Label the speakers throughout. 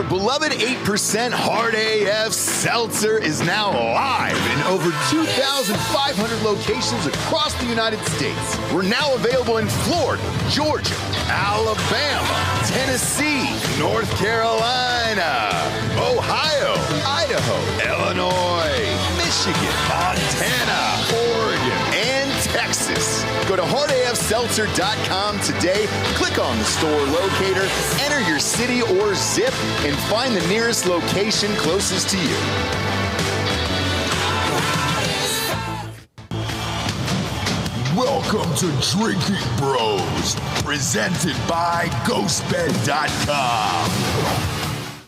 Speaker 1: Our beloved 8% Hard AF Seltzer is now live in over 2,500 locations across the United States. We're now available in Florida, Georgia, Alabama, Tennessee, North Carolina, Ohio, Idaho, Illinois, Michigan, Montana, Oregon, and Texas. Go to hardafseltzer.com today, click on the store locator, enter your city or zip, and find the nearest location closest to you. Welcome to Drinking Bros, presented by GhostBed.com.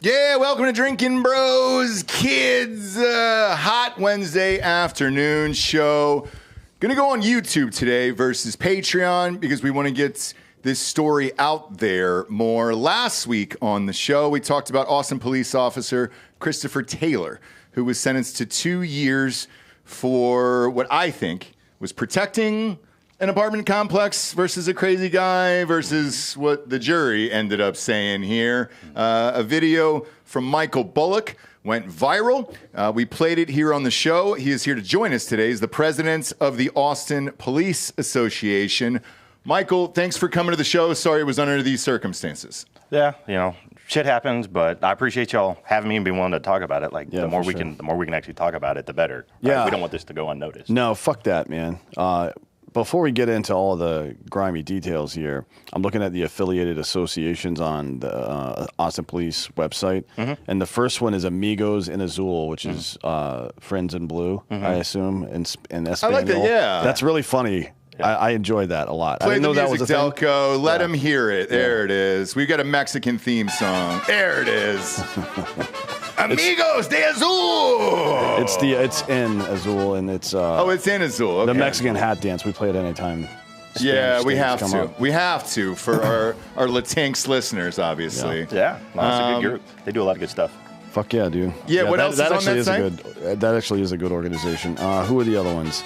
Speaker 1: Yeah, welcome to Drinkin' Bros, kids. Hot Wednesday afternoon show. Gonna go on YouTube today versus Patreon because we want to get this story out there more. Last week on the show, we talked about Austin police officer Christopher Taylor, who was sentenced to 2 years for what I think was protecting an apartment complex versus a crazy guy versus what the jury ended up saying here. A video from Michael Bullock went viral. We played it here on the show. He is here to join us today. He's the president of the Austin Police Association. Michael, thanks for coming to the show. Sorry it was under these circumstances.
Speaker 2: Yeah, shit happens, but I appreciate y'all having me and being willing to talk about it. The more we can actually talk about it, the better.
Speaker 3: Yeah.
Speaker 2: Right? We don't want this to go unnoticed.
Speaker 3: No, fuck that, man. Before we get into all the grimy details here, I'm looking at the affiliated associations on the Austin Police website, and the first one is Amigos in Azul, which is Friends in Blue, I assume, in Espanol.
Speaker 1: I like that, yeah.
Speaker 3: That's really funny. Yeah. I enjoyed that a lot.
Speaker 1: Play
Speaker 3: I didn't know that was a
Speaker 1: Delco.
Speaker 3: thing.
Speaker 1: Let him hear it. There it is. We've got a Mexican theme song. There it is. Amigos de Azul.
Speaker 3: It's in Azul, and it's
Speaker 1: it's in Azul. Okay.
Speaker 3: The Mexican hat dance. We play it anytime.
Speaker 1: Yeah, we have to. We have to for our Latinx listeners, obviously.
Speaker 2: Yeah, no, it's a good group. They do a lot of good stuff.
Speaker 3: Fuck yeah, dude.
Speaker 1: Yeah, what else is on that site?
Speaker 3: That actually is a good organization. Who are the other ones?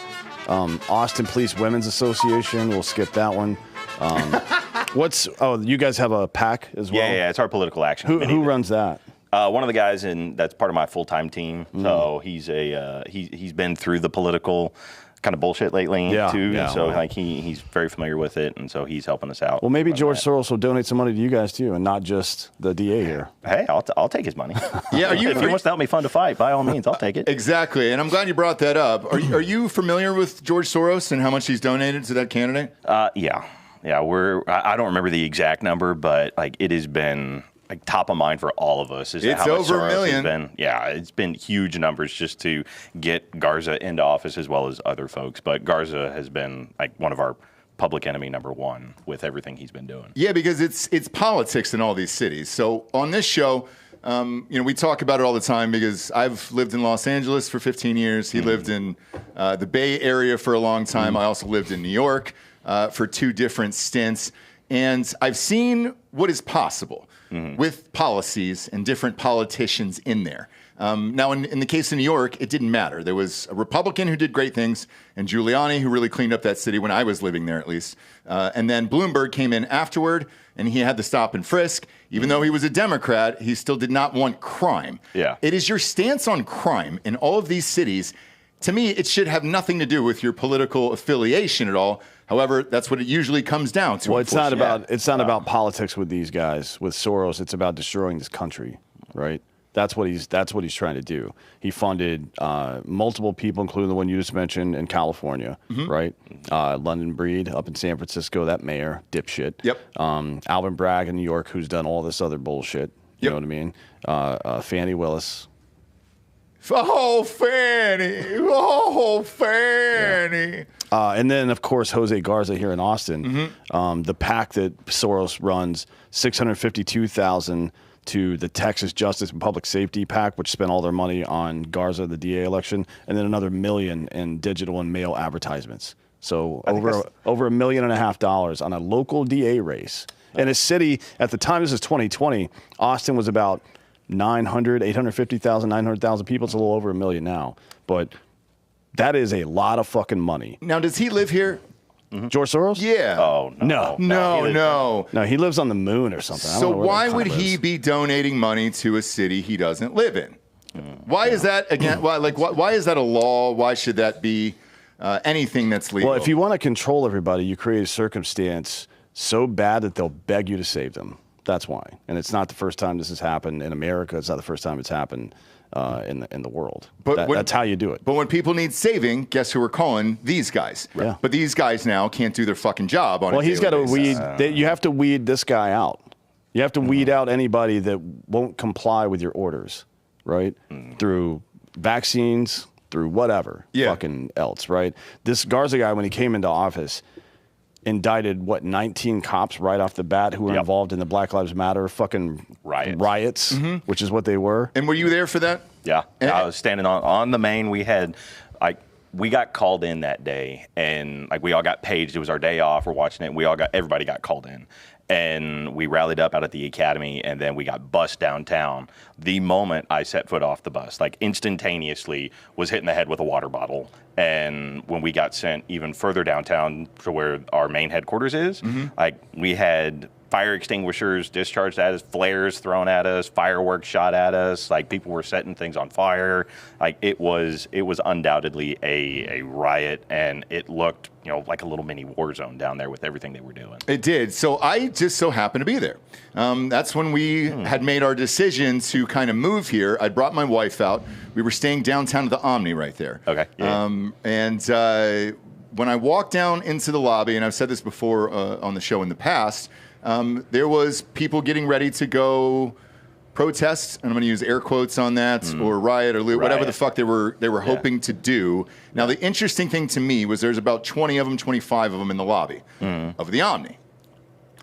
Speaker 3: Austin Police Women's Association. We'll skip that one. You guys have a PAC as well?
Speaker 2: Yeah, it's our political action
Speaker 3: committee. Who runs that?
Speaker 2: One of the guys, that's part of my full-time team. So he's he's been through the political kind of bullshit lately too. Yeah, so he's very familiar with it, and so he's helping us out.
Speaker 3: Well, maybe George Soros will donate some money to you guys too, and not just the DA here.
Speaker 2: Hey, I'll take his money.
Speaker 1: Yeah,
Speaker 2: if he wants to help me fund a fight, by all means, I'll take it.
Speaker 1: Exactly, and I'm glad you brought that up. Are you familiar with George Soros and how much he's donated to that candidate?
Speaker 2: Yeah. I don't remember the exact number, but it has been top of mind for all of us.
Speaker 1: It's over $1 million.
Speaker 2: It's been huge numbers just to get Garza into office as well as other folks. But Garza has been one of our public enemy number one with everything he's been doing. Yeah, because it's politics in all these cities. So on this show, we talk about it all the time because I've lived in Los Angeles for 15 years. He lived in the Bay Area for a long time. I also lived in New York for 2 different stints. And I've seen what is possible with policies and different politicians in there. Now, in the case of New York, it didn't matter. There was a Republican who did great things, and Giuliani, who really cleaned up that city when I was living there, at least. And then Bloomberg came in afterward, and he had the stop and frisk. Even though he was a Democrat, he still did not want crime. Yeah. It is your stance on crime in all of these cities. To me, it should have nothing to do with your political affiliation at all. However, that's what it usually comes down to.
Speaker 3: Well, it's not about politics with these guys, with Soros. It's about destroying this country, right? That's what he's trying to do. He funded multiple people, including the one you just mentioned in California, right? London Breed up in San Francisco, that mayor, dipshit. Yep. Alvin Bragg in New York, who's done all this other bullshit. You know what I mean? Fannie Willis.
Speaker 1: Oh, Fannie. Oh, Fannie.
Speaker 3: Yeah. And then, of course, Jose Garza here in Austin. The PAC that Soros runs, $652,000 to the Texas Justice and Public Safety PAC, which spent all their money on Garza, the DA election, and then another $1 million in digital and mail advertisements. So over $1.5 million on a local DA race. In a city, at the time, this is 2020, Austin was about 850,000, 900,000 people. It's a little over 1 million now. But that is a lot of fucking money.
Speaker 1: Now, does he live here?
Speaker 3: George Soros?
Speaker 1: Yeah.
Speaker 2: Oh, no.
Speaker 3: No, he lives on the moon or something.
Speaker 1: So why would he be donating money to a city he doesn't live in? Why is that again? Why is that a law? Why should that be anything that's legal?
Speaker 3: Well, if you want to control everybody, you create a circumstance so bad that they'll beg you to save them. That's why. And it's not the first time this has happened in America. It's not the first time it's happened in the world. But that's how you do it.
Speaker 1: But when people need saving, guess who we're calling? These guys.
Speaker 3: Yeah.
Speaker 1: But these guys now can't do their fucking job on.
Speaker 3: Well, he's got to weed. You have to weed this guy out. You have to weed out anybody that won't comply with your orders, right? Through vaccines, through whatever fucking else, right? This Garza guy, when he came into office, indicted 19 cops right off the bat who were involved in the Black Lives Matter fucking riots, which is what they were.
Speaker 1: And were you there for that?
Speaker 2: Yeah, I was standing on the main. We got called in that day, and we all got paged. It was our day off. We're watching it. Everybody got called in, and we rallied up out at the academy, and then we got bused downtown. The moment I set foot off the bus, instantaneously was hit in the head with a water bottle. And when we got sent even further downtown to where our main headquarters is, we had fire extinguishers discharged at us, flares thrown at us, fireworks shot at us. People were setting things on fire. It was undoubtedly a riot, and it looked like a little mini war zone down there with everything they were doing.
Speaker 1: It did. So I just so happened to be there. That's when we had made our decision to kind of move here. I brought my wife out. We were staying downtown at the Omni right there.
Speaker 2: Okay. Yeah.
Speaker 1: When I walked down into the lobby, and I've said this before on the show in the past, there was people getting ready to go protest, and I'm going to use air quotes on that, or riot or loot, whatever the fuck they were hoping to do. Now, the interesting thing to me was there's about 20 of them, 25 of them in the lobby of the Omni.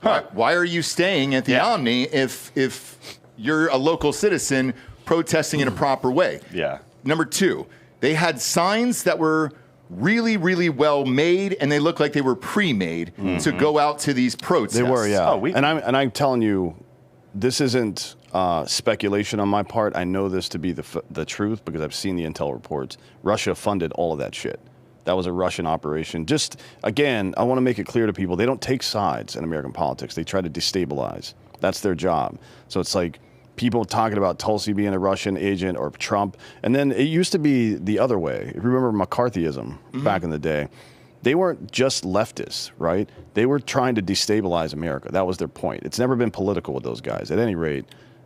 Speaker 1: Why are you staying at the Omni if you're a local citizen protesting in a proper way?
Speaker 2: Yeah.
Speaker 1: Number two, they had signs that were really, really well made, and they looked like they were pre-made to go out to these protests.
Speaker 3: They were, yeah. And I'm telling you, this isn't speculation on my part. I know this to be the truth because I've seen the intel reports. Russia funded all of that shit. That was a Russian operation. Just, again, I want to make it clear to people, they don't take sides in American politics. They try to destabilize. That's their job. So it's like people talking about Tulsi being a Russian agent or Trump. And then it used to be the other way. If you remember McCarthyism back in the day, they weren't just leftists, right? They were trying to destabilize America. That was their point. It's never been political with those guys. At any rate,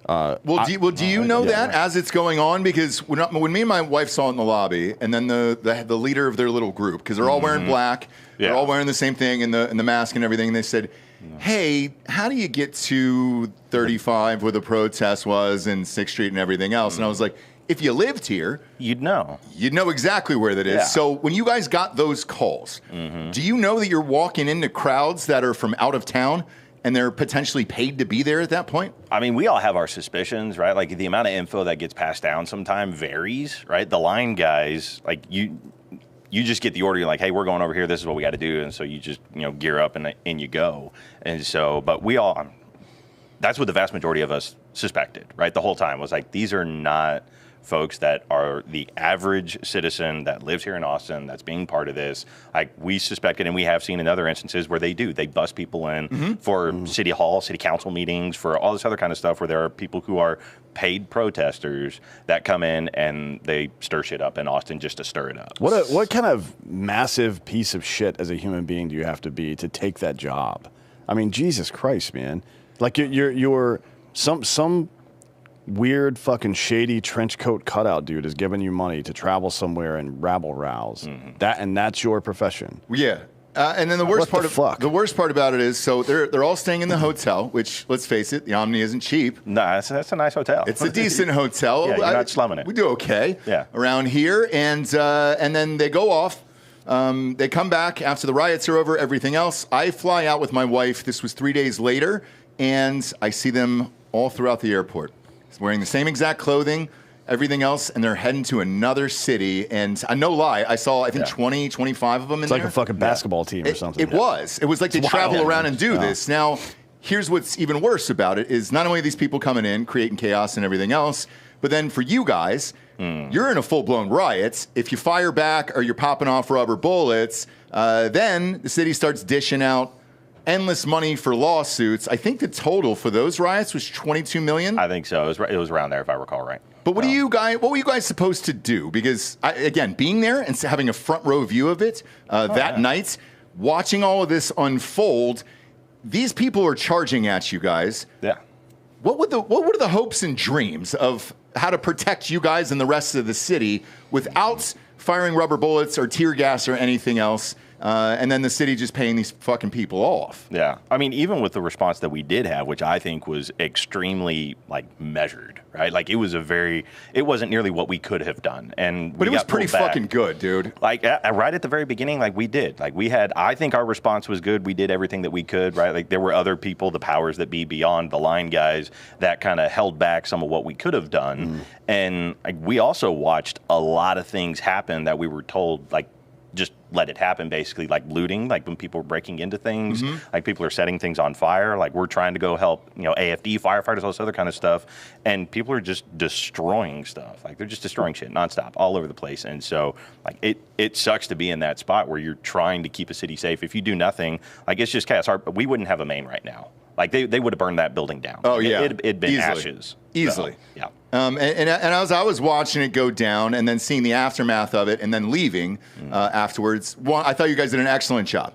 Speaker 1: do you know that as it's going on? Because when me and my wife saw it in the lobby, and then the leader of their little group, because they're all wearing black, they're all wearing the same thing and the mask and everything, and they said, hey, how do you get to 35 where the protest was and 6th Street and everything else? And I was like, if you lived here,
Speaker 2: you'd know
Speaker 1: exactly where that is. Yeah. So when you guys got those calls, do you know that you're walking into crowds that are from out of town and they're potentially paid to be there at that point?
Speaker 2: I mean, we all have our suspicions, right? The amount of info that gets passed down sometimes varies, right? The line guys, you just get the order. You're like, hey, we're going over here. This is what we got to do. And so you just, gear up and you go. And so, but we all, that's what the vast majority of us suspected, right? The whole time was these are not folks that are the average citizen that lives here in Austin that's being part of this. We suspected, and we have seen in other instances where they bust people in for city hall, city council meetings, for all this other kind of stuff where there are people who are paid protesters that come in and they stir shit up in Austin just to stir it up.
Speaker 3: What kind of massive piece of shit as a human being do you have to be to take that job? I mean, Jesus Christ, man. You're some weird fucking shady trench coat cutout dude is giving you money to travel somewhere and rabble rouse. That's your profession.
Speaker 1: Yeah. And then the worst part about it is, so they're all staying in the hotel, which, let's face it, the Omni isn't cheap.
Speaker 2: No, that's a nice hotel.
Speaker 1: It's a decent hotel.
Speaker 2: Yeah, you're not slumming it.
Speaker 1: We do okay around here. And then they go off. They come back after the riots are over, everything else. I fly out with my wife. This was 3 days later. And I see them all throughout the airport, wearing the same exact clothing, everything else, and they're heading to another city. And no lie, I saw, I think, 20, 25 of them in there.
Speaker 3: It's like a fucking basketball team or something.
Speaker 1: It was. It was like they travel around and do this. Now, here's what's even worse about it is not only are these people coming in, creating chaos and everything else, But then for you guys, you're in a full-blown riot. If you fire back or you're popping off rubber bullets, then the city starts dishing out endless money for lawsuits. I think the total for those riots was $22 million.
Speaker 2: I think so. It was around there, if I recall right.
Speaker 1: But what were you guys supposed to do? Because again, being there and having a front row view of it that night, watching all of this unfold, these people are charging at you guys.
Speaker 2: Yeah.
Speaker 1: What were the hopes and dreams of how to protect you guys and the rest of the city without firing rubber bullets or tear gas or anything else? And then the city just paying these fucking people off.
Speaker 2: Yeah. I mean, even with the response that we did have, which I think was extremely, measured, right? Like, it wasn't nearly what we could have done.
Speaker 1: But it was pretty fucking good, dude.
Speaker 2: Right at the very beginning, we did. I think our response was good. We did everything that we could, right? Like, there were other people, the powers that be beyond the line guys, that kind of held back some of what we could have done. And we also watched a lot of things happen that we were told, just let it happen, basically, like looting, like when people are breaking into things, like people are setting things on fire, like we're trying to go help, AFD, firefighters, all this other kind of stuff, and people are just destroying stuff. Like, they're just destroying shit nonstop all over the place. And so, it sucks to be in that spot where you're trying to keep a city safe. If you do nothing, it's just chaos. We wouldn't have a main right now. They would have burned that building down.
Speaker 1: Oh, yeah.
Speaker 2: It'd been ashes.
Speaker 1: Easily.
Speaker 2: So, yeah.
Speaker 1: And as I was watching it go down and then seeing the aftermath of it and then leaving afterwards, I thought you guys did an excellent job,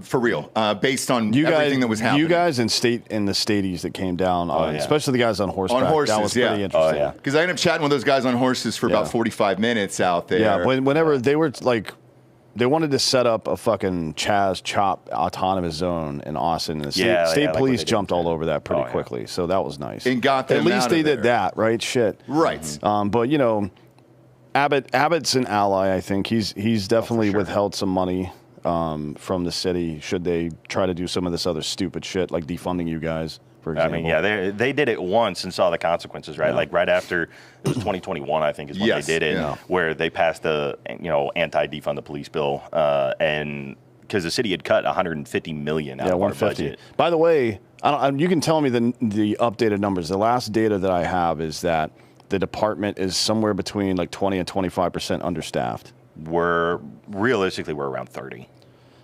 Speaker 1: for real, based on everything that was happening.
Speaker 3: You guys in the stadies that came down, especially the guys on horseback.
Speaker 1: On horses,
Speaker 3: that was pretty interesting.
Speaker 1: Oh, yeah. Because I ended up chatting with those guys on horses for about 45 minutes out there.
Speaker 3: Yeah, whenever they were they wanted to set up a fucking Chaz Chop autonomous zone in Austin. And the state police jumped all over that pretty quickly, so that was nice.
Speaker 1: And got them
Speaker 3: At least
Speaker 1: out
Speaker 3: they
Speaker 1: of there.
Speaker 3: did that, right? Shit.
Speaker 1: Right.
Speaker 3: But Abbott's an ally. I think he's definitely withheld some money from the city. Should they try to do some of this other stupid shit like defunding you guys? For example.
Speaker 2: I mean, they did it once and saw the consequences, right? Like right after it was 2021, I think is when they did it, where they passed the anti-defund the police bill, and because the city had cut $150 million out of our budget.
Speaker 3: By the way, you can tell me the updated numbers. The last data that I have is that the department is somewhere between 20 and 25% understaffed.
Speaker 2: Realistically we're around 30.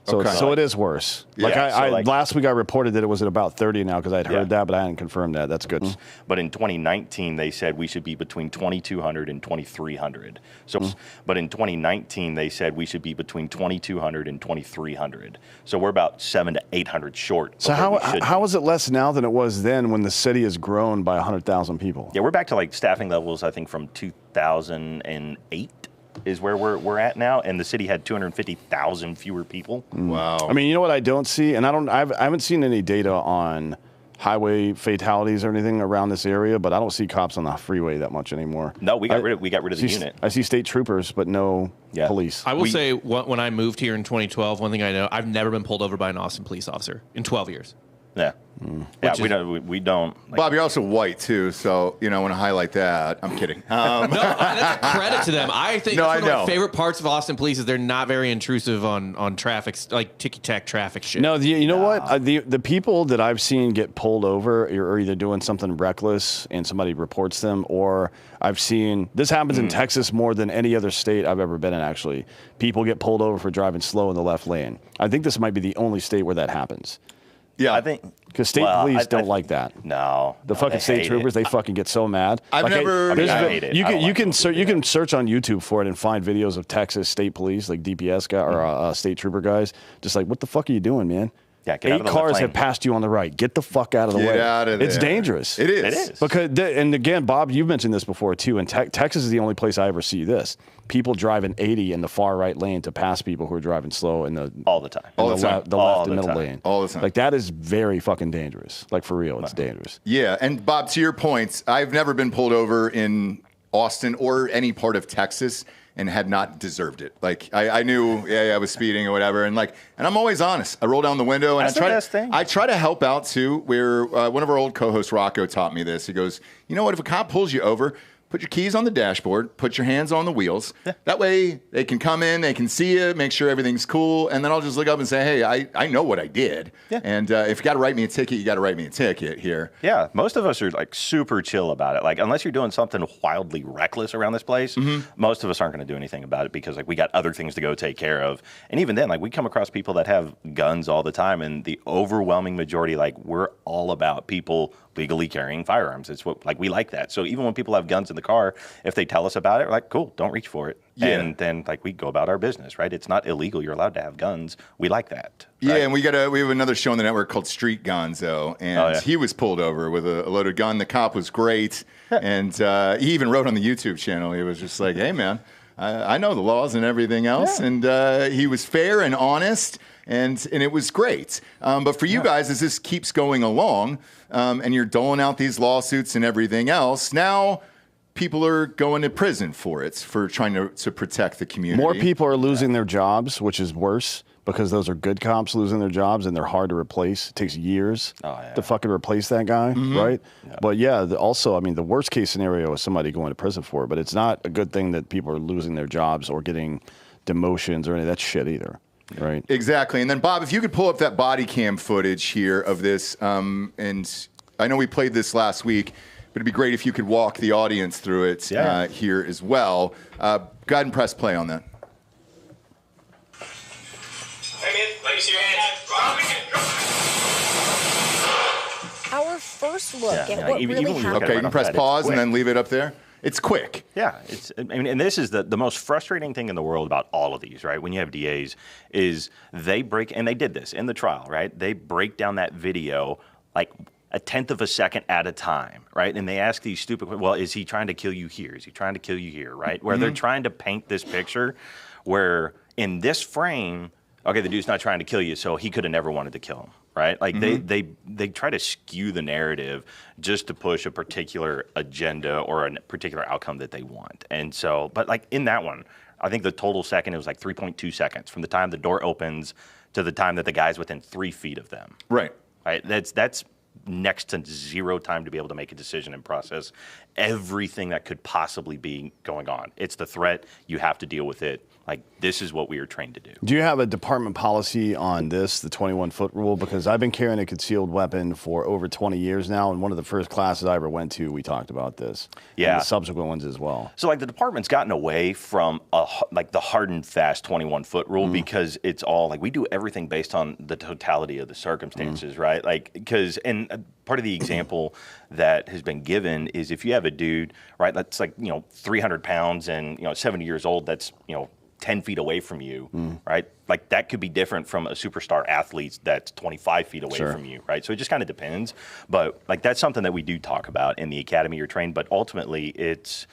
Speaker 3: So it is worse.
Speaker 1: Yeah.
Speaker 3: Last week I reported that it was at about 30 now because I'd heard that, but I hadn't confirmed that. That's good.
Speaker 2: But in 2019, they said we should be between 2,200 and 2,300. But in 2019, they said we should be between 2,200 and 2,300. So we're about 700 to 800 short.
Speaker 3: So how is it less now than it was then when the city has grown by 100,000 people?
Speaker 2: Yeah, we're back to staffing levels, I think, from 2008. Is where we're at now, and the city had 250,000 fewer people.
Speaker 1: Wow.
Speaker 3: I mean, you know what I don't see, and I haven't seen any data on highway fatalities or anything around this area, but I don't see cops on the freeway that much anymore.
Speaker 2: No, we got rid of the unit.
Speaker 3: I see state troopers, but no police.
Speaker 4: I will say, when I moved here in 2012, one thing I know, I've never been pulled over by an Austin police officer in 12 years.
Speaker 2: Yeah. We don't.
Speaker 1: Bob, you're also white too, so I want to highlight that. I'm kidding.
Speaker 4: No, that's a credit to them. I think that's one of my favorite parts of Austin police is they're not very intrusive on traffic, like ticky-tack traffic shit.
Speaker 3: No, you know what? The people that I've seen get pulled over are either doing something reckless and somebody reports them, or I've seen this happens in Texas more than any other state I've ever been in. Actually, people get pulled over for driving slow in the left lane. I think this might be the only state where that happens.
Speaker 1: Yeah,
Speaker 2: I think
Speaker 3: because state police don't like that.
Speaker 2: No,
Speaker 3: the fucking state troopers, they fucking get so mad.
Speaker 1: I hate it.
Speaker 3: You can search on YouTube for it and find videos of Texas state police, like DPS guy or state trooper guys, just like, what the fuck are you doing, man?
Speaker 2: Yeah, get out of the
Speaker 3: cars
Speaker 2: left lane.
Speaker 3: have passed you on the right. Get the fuck out of the way.
Speaker 1: Get out of there.
Speaker 3: It's dangerous.
Speaker 1: It is.
Speaker 2: It is.
Speaker 3: Because, and again, Bob, you've mentioned this before too. And Texas is the only place I ever see this. People driving 80 in the far right lane to pass people who are driving slow in the
Speaker 2: all the time,
Speaker 3: the left and middle lane,
Speaker 1: all the time.
Speaker 3: Like that is very fucking dangerous. Like for real, it's dangerous.
Speaker 1: Yeah, and Bob, to your point, I've never been pulled over in Austin or any part of Texas and had not deserved it. Like I knew, I was speeding or whatever, and I'm always honest. I roll down the window and I try to help out too. Where one of our old co-hosts, Rocco, taught me this. He goes, you know what? If a cop pulls you over, put your keys on the dashboard, put your hands on the wheels. Yeah. That way they can come in, they can see you, make sure everything's cool, and then I'll just look up and say, hey, I know what I did. Yeah. And if you got to write me a ticket, you got to write me a ticket here.
Speaker 2: Yeah, most of us are like super chill about it. Like unless you're doing something wildly reckless around this place, most of us aren't going to do anything about it because like we got other things to go take care of. And even then, like we come across people that have guns all the time, and the overwhelming majority, like we're all about people legally carrying firearms. It's what, like, we like that. So even when people have guns in the car, if they tell us about it, we're like, cool, don't reach for it. Yeah. And then like we go about our business, right? It's not illegal. You're allowed to have guns. We like that. Right?
Speaker 1: Yeah, and we have another show on the network called Street Gonzo, and he was pulled over with a loaded gun. The cop was great, and he even wrote on the YouTube channel. He was just like, hey, man, I know the laws and everything else, and he was fair and honest. And it was great. But for you guys, as this keeps going along and you're doling out these lawsuits and everything else, now people are going to prison for it, for trying to protect the community.
Speaker 3: More people are losing their jobs, which is worse because those are good cops losing their jobs and they're hard to replace. It takes years to fucking replace that guy, right? Yeah. But yeah, also, I mean, the worst case scenario is somebody going to prison for it, but it's not a good thing that people are losing their jobs or getting demotions or any of that shit either. Right.
Speaker 1: Exactly. And then, Bob, if you could pull up that body cam footage here of this, and I know we played this last week, but it'd be great if you could walk the audience through it here as well. Go ahead and press play on that.
Speaker 5: Hey, man, let me see your hands.
Speaker 6: Our first look at what really happened.
Speaker 1: Okay, you can press pause and then leave it up there. It's quick.
Speaker 2: Yeah, I mean, and this is the most frustrating thing in the world about all of these, right? When you have DAs, is they break, and they did this in the trial, right? They break down that video like a tenth of a second at a time, right? And they ask these stupid, well, is he trying to kill you here? Is he trying to kill you here, right? Where they're trying to paint this picture where in this frame, okay, the dude's not trying to kill you, so he could have never wanted to kill him. Right? Like they try to skew the narrative just to push a particular agenda or a particular outcome that they want. And so, but like in that one, I think the total second, it was like 3.2 seconds from the time the door opens to the time that the guy's within 3 feet of them.
Speaker 1: Right.
Speaker 2: Right. That's next to zero time to be able to make a decision and process everything that could possibly be going on. It's the threat. You have to deal with it. Like, this is what we are trained to do.
Speaker 3: Do you have a department policy on this, the 21-foot rule? Because I've been carrying a concealed weapon for over 20 years now, and one of the first classes I ever went to, we talked about this.
Speaker 2: Yeah.
Speaker 3: And the subsequent ones as well.
Speaker 2: So, like, the department's gotten away from, like, the hard and fast 21-foot rule because it's all, like, we do everything based on the totality of the circumstances, right? Like, because, and part of the example that has been given is if you have a dude, right, that's like, 300 pounds and, 70 years old, that's, 10 feet away from you, right? Like that could be different from a superstar athlete that's 25 feet away from you, right? So it just kind of depends. But like that's something that we do talk about in the academy you're trained, but ultimately it's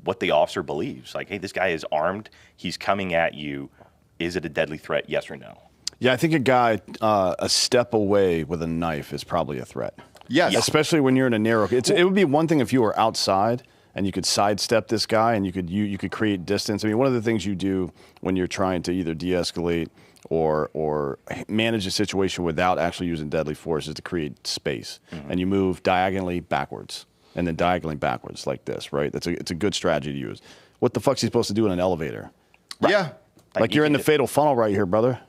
Speaker 2: what the officer believes. Like, hey, this guy is armed. He's coming at you. Is it a deadly threat? Yes or no?
Speaker 3: Yeah, I think a guy a step away with a knife is probably a threat.
Speaker 1: Yes.
Speaker 3: Especially when you're in a narrow... It would be one thing if you were outside and you could sidestep this guy and you could create distance. I mean, one of the things you do when you're trying to either de-escalate or manage a situation without actually using deadly force is to create space. And you move diagonally backwards and then diagonally backwards like this, right? It's a good strategy to use. What the fuck's he supposed to do in an elevator?
Speaker 1: Right. Yeah.
Speaker 3: Like you're in the fatal funnel right here, brother.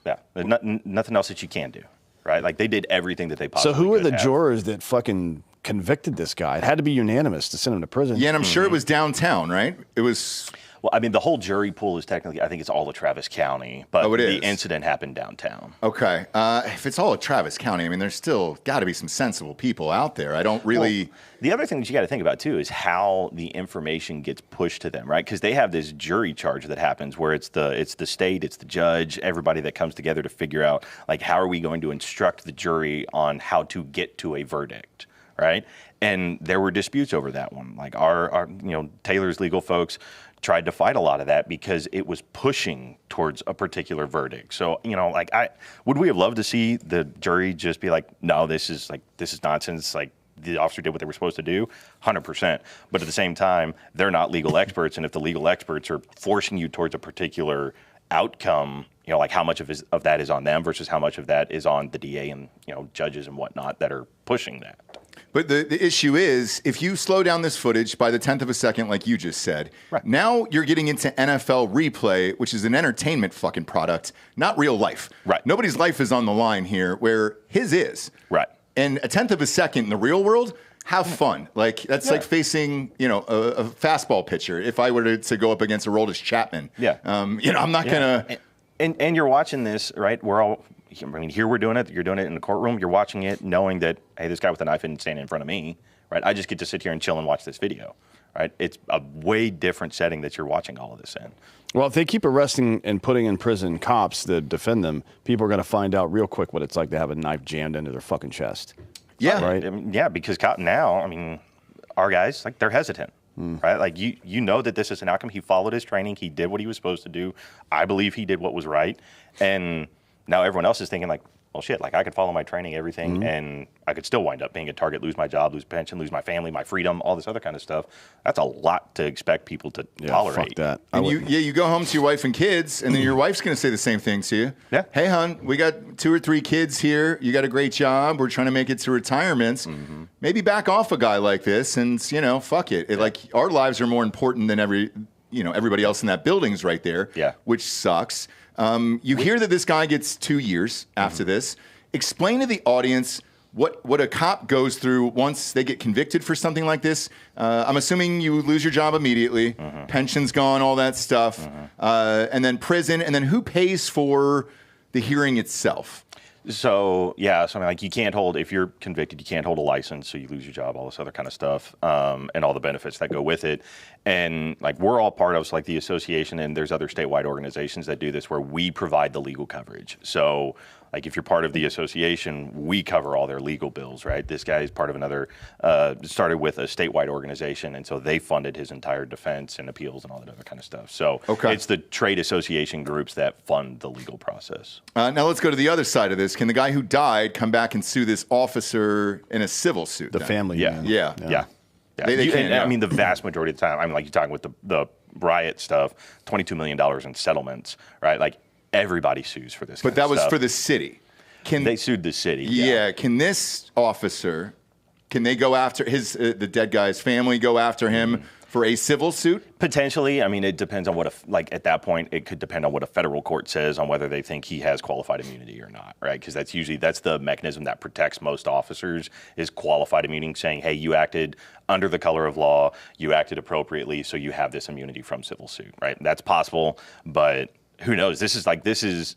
Speaker 2: Yeah. There's nothing else that you can do, right? Like they did everything that they possibly could.
Speaker 3: So who are the jurors that fucking convicted this guy? It had to be unanimous to send him to prison.
Speaker 1: Yeah, and I'm sure it was downtown, right? It was...
Speaker 2: Well, I mean, the whole jury pool is technically, I think it's all of Travis County, but the incident happened downtown.
Speaker 1: Okay. If it's all of Travis County, I mean, there's still got to be some sensible people out there. I don't really...
Speaker 2: Well, the other thing that you got to think about, too, is how the information gets pushed to them, right? Because they have this jury charge that happens where it's the state, it's the judge, everybody that comes together to figure out, like, how are we going to instruct the jury on how to get to a verdict, right? And there were disputes over that one. Like, our Taylor's legal folks tried to fight a lot of that because it was pushing towards a particular verdict. So, would we have loved to see the jury just be like, no, this is nonsense. Like, the officer did what they were supposed to do, 100%. But at the same time, they're not legal experts. And if the legal experts are forcing you towards a particular outcome, like how much of that is on them versus how much of that is on the DA and, judges and whatnot that are pushing that.
Speaker 1: But the issue is, if you slow down this footage by the 10th of a second, like you just said, now you're getting into NFL replay, which is an entertainment fucking product, not real life.
Speaker 2: Right.
Speaker 1: Nobody's life is on the line here, where his is.
Speaker 2: Right.
Speaker 1: And a 10th of a second in the real world, have fun. Like, that's like facing, you know, a fastball pitcher. If I were to go up against Aroldis Chapman, you know, I'm not going to.
Speaker 2: And you're watching this, right? We're all, I mean, here we're doing it. You're doing it in the courtroom. You're watching it knowing that, hey, this guy with a knife isn't standing in front of me, right? I just get to sit here and chill and watch this video, right? It's a way different setting that you're watching all of this in.
Speaker 3: Well, if they keep arresting and putting in prison cops that defend them, people are going to find out real quick what it's like to have a knife jammed into their fucking chest.
Speaker 1: Yeah.
Speaker 3: Right?
Speaker 2: I mean, yeah, because now, I mean, our guys, like, they're hesitant. Right, like you know that this is an outcome. He followed his training. He did what he was supposed to do. I believe he did what was right, and now everyone else is thinking like, well, shit, like I could follow my training, everything, and I could still wind up being a target, lose my job, lose pension, lose my family, my freedom, all this other kind of stuff. That's a lot to expect people to tolerate.
Speaker 3: Fuck that.
Speaker 1: And you go home to your wife and kids, and then your wife's going to say the same thing to you.
Speaker 2: Yeah.
Speaker 1: Hey, hon, we got 2 or 3 kids here. You got a great job. We're trying to make it to retirements. Maybe back off a guy like this, and you know, fuck it. Like our lives are more important than everybody else in that building's right there.
Speaker 2: Yeah.
Speaker 1: Which sucks. You hear that this guy gets 2 years after this. Explain to the audience what a cop goes through once they get convicted for something like this. I'm assuming you lose your job immediately, pension's gone, all that stuff, and then prison, and then who pays for the hearing itself?
Speaker 2: So, yeah, so I mean, like you can't hold, if you're convicted, you can't hold a license, so you lose your job, all this other kind of stuff, and all the benefits that go with it. And like we're all part of, so like the association, and there's other statewide organizations that do this where we provide the legal coverage. So like if you're part of the association, we cover all their legal bills, right? This guy is part of another, started with a statewide organization, and so they funded his entire defense and appeals and all that other kind of stuff. So it's the trade association groups that fund the legal process.
Speaker 1: Now let's go to the other side of this. Can the guy who died come back and sue this officer in a civil suit?
Speaker 3: The family.
Speaker 2: Yeah. They can, I mean, the vast majority of the time, I mean, like you're talking with the riot stuff, $22 million in settlements, right? Like everybody sues for this.
Speaker 1: But that was for the city.
Speaker 2: They sued the city.
Speaker 1: Yeah. Can this officer, can they go after the dead guy's family, go after him for a civil suit?
Speaker 2: Potentially. I mean, it depends on like at that point, it could depend on what a federal court says on whether they think he has qualified immunity or not, right? Because that's the mechanism that protects most officers is qualified immunity, saying, hey, you acted under the color of law, you acted appropriately, so you have this immunity from civil suit, right? That's possible, but who knows? This is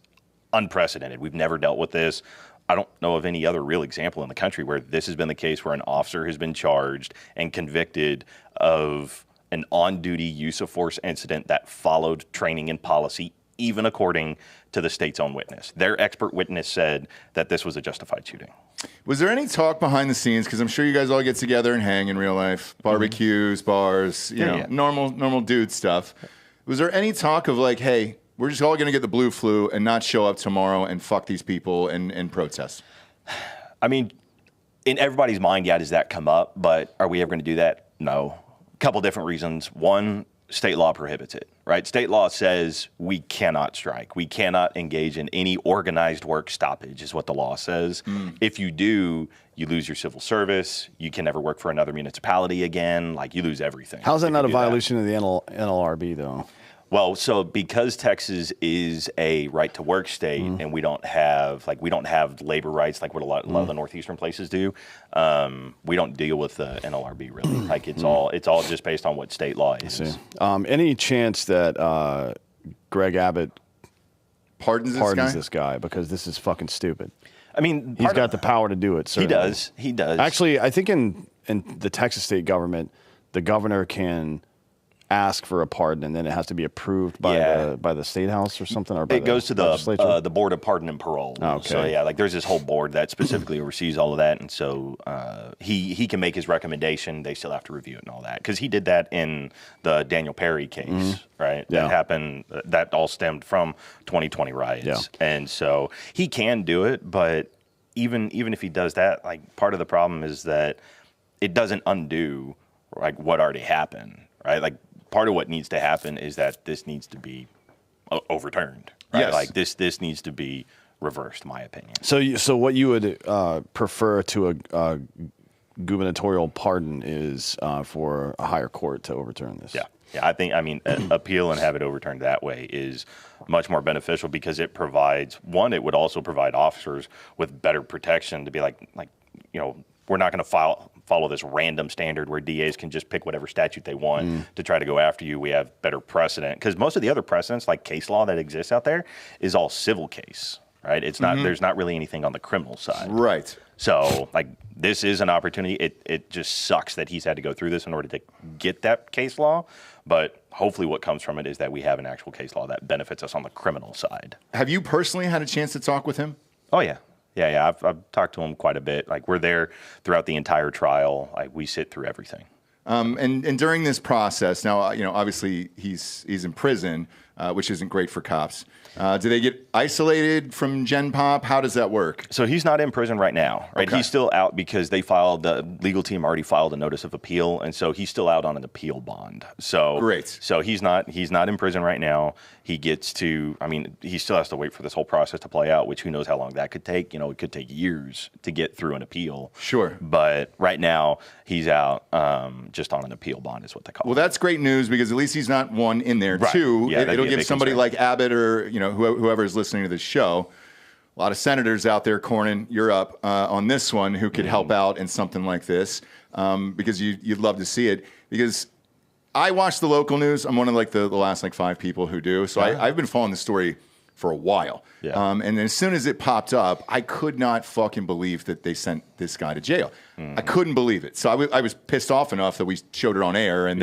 Speaker 2: unprecedented. We've never dealt with this. I don't know of any other real example in the country where this has been the case, where an officer has been charged and convicted of an on-duty use of force incident that followed training and policy, even according to the state's own witness. Their expert witness said that this was a justified shooting.
Speaker 1: Was there any talk behind the scenes? Because I'm sure you guys all get together and hang in real life, barbecues, bars, you know, normal dude stuff. Was there any talk of like, hey, we're just all going to get the blue flu and not show up tomorrow and fuck these people and protest?
Speaker 2: I mean, in everybody's mind, yeah, does that come up? But are we ever going to do that? No. A couple different reasons. One, state law prohibits it, right? State law says we cannot strike. We cannot engage in any organized work stoppage is what the law says. If you do, you lose your civil service. You can never work for another municipality again. Like, you lose everything.
Speaker 3: How's that not a violation of the NLRB, though?
Speaker 2: Well, so because Texas is a right-to-work state, and we don't have labor rights like what a lot of the northeastern places do, we don't deal with the NLRB really. Like it's all just based on what state law is.
Speaker 3: Any chance that Greg Abbott
Speaker 1: pardons
Speaker 3: this guy because this is fucking stupid?
Speaker 2: I mean,
Speaker 3: he's got the power to do it. Certainly.
Speaker 2: He does.
Speaker 3: Actually, I think in the Texas state government, the governor can ask for a pardon, and then it has to be approved by the state house or something, or by
Speaker 2: it goes to the board of pardon and parole.
Speaker 3: Okay.
Speaker 2: So yeah, like there's this whole board that specifically oversees all of that, and so he can make his recommendation. They still have to review it and all that, because he did that in the Daniel Perry case, right?
Speaker 3: Yeah.
Speaker 2: That happened. That all stemmed from 2020 riots, and so he can do it. But even if he does that, like part of the problem is that it doesn't undo like what already happened, right? Like, part of what needs to happen is that this needs to be overturned. Right?
Speaker 1: Yes.
Speaker 2: Like this needs to be reversed, my opinion.
Speaker 3: So what you would prefer to gubernatorial pardon is for a higher court to overturn this.
Speaker 2: Yeah. Yeah, I mean, appeal and have it overturned that way is much more beneficial because it provides, one, it would also provide officers with better protection to be like, we're not going to follow this random standard where DAs can just pick whatever statute they want to try to go after you. We have better precedent because most of the other precedents, like case law that exists out there, is all civil case, right? It's not, there's not really anything on the criminal side.
Speaker 1: Right.
Speaker 2: So, this is an opportunity. It just sucks that he's had to go through this in order to get that case law. But hopefully what comes from it is that we have an actual case law that benefits us on the criminal side.
Speaker 1: Have you personally had a chance to talk with him?
Speaker 2: Oh, yeah. Yeah. I've talked to him quite a bit. We're there throughout the entire trial. We sit through everything.
Speaker 1: And during this process, now, obviously he's in prison, which isn't great for cops. Do they get isolated from Gen Pop? How does that work?
Speaker 2: So he's not in prison right now, right? Okay. He's still out because the legal team already filed a notice of appeal, and so he's still out on an appeal bond. So
Speaker 1: great.
Speaker 2: So he's not in prison right now. He gets to, he still has to wait for this whole process to play out, which who knows how long that could take. It could take years to get through an appeal.
Speaker 1: Sure.
Speaker 2: But right now he's out just on an appeal bond is what they call it.
Speaker 1: Well, that's great news because at least he's not one in there.
Speaker 2: Right.
Speaker 1: Two,
Speaker 2: yeah,
Speaker 1: it'll give somebody like Abbott or whoever is listening to this show, a lot of senators out there, Cornyn, you're up on this one, who could help out in something like this because you'd love to see it. Because I watch the local news. I'm one of the last 5 people who do. So I've been following the story for a while.
Speaker 2: Yeah.
Speaker 1: And as soon as it popped up, I could not fucking believe that they sent this guy to jail. I couldn't believe it. So I was pissed off enough that we showed it on air. And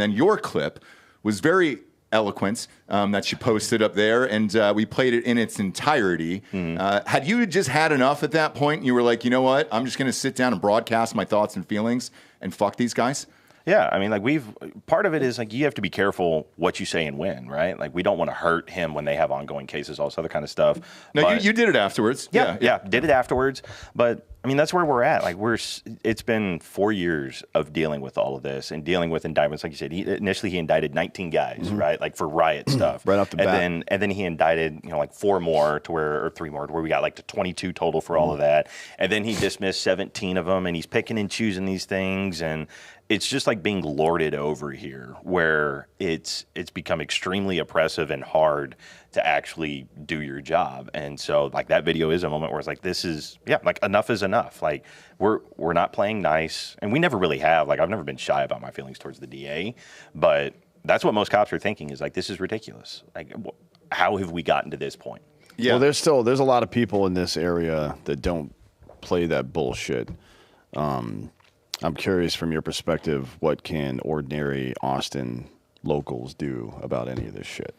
Speaker 1: then your clip was very eloquent that you posted up there, and we played it in its entirety. Had you just had enough at that point? You were like, you know what? I'm just going to sit down and broadcast my thoughts and feelings and fuck these guys?
Speaker 2: Yeah, part of it is you have to be careful what you say and when, right? We don't want to hurt him when they have ongoing cases, all this other kind of stuff.
Speaker 1: No, you did it afterwards.
Speaker 2: Yeah, did it afterwards. But that's where we're at. It's been 4 years of dealing with all of this and dealing with indictments. Like you said, initially he indicted 19 guys, right? For riot stuff.
Speaker 3: Right off the bat.
Speaker 2: And then he indicted, 4 more or 3 more to where we got to 22 total for all of that. And then he dismissed 17 of them, and he's picking and choosing these things. And it's just being lorded over here, where it's become extremely oppressive and hard to actually do your job. And so that video is a moment where it's this is enough is enough. We're not playing nice, and we never really have. I've never been shy about my feelings towards the DA, but that's what most cops are thinking is this is ridiculous. How have we gotten to this point?
Speaker 3: Yeah. Well, there's a lot of people in this area that don't play that bullshit. I'm curious from your perspective, what can ordinary Austin locals do about any of this shit?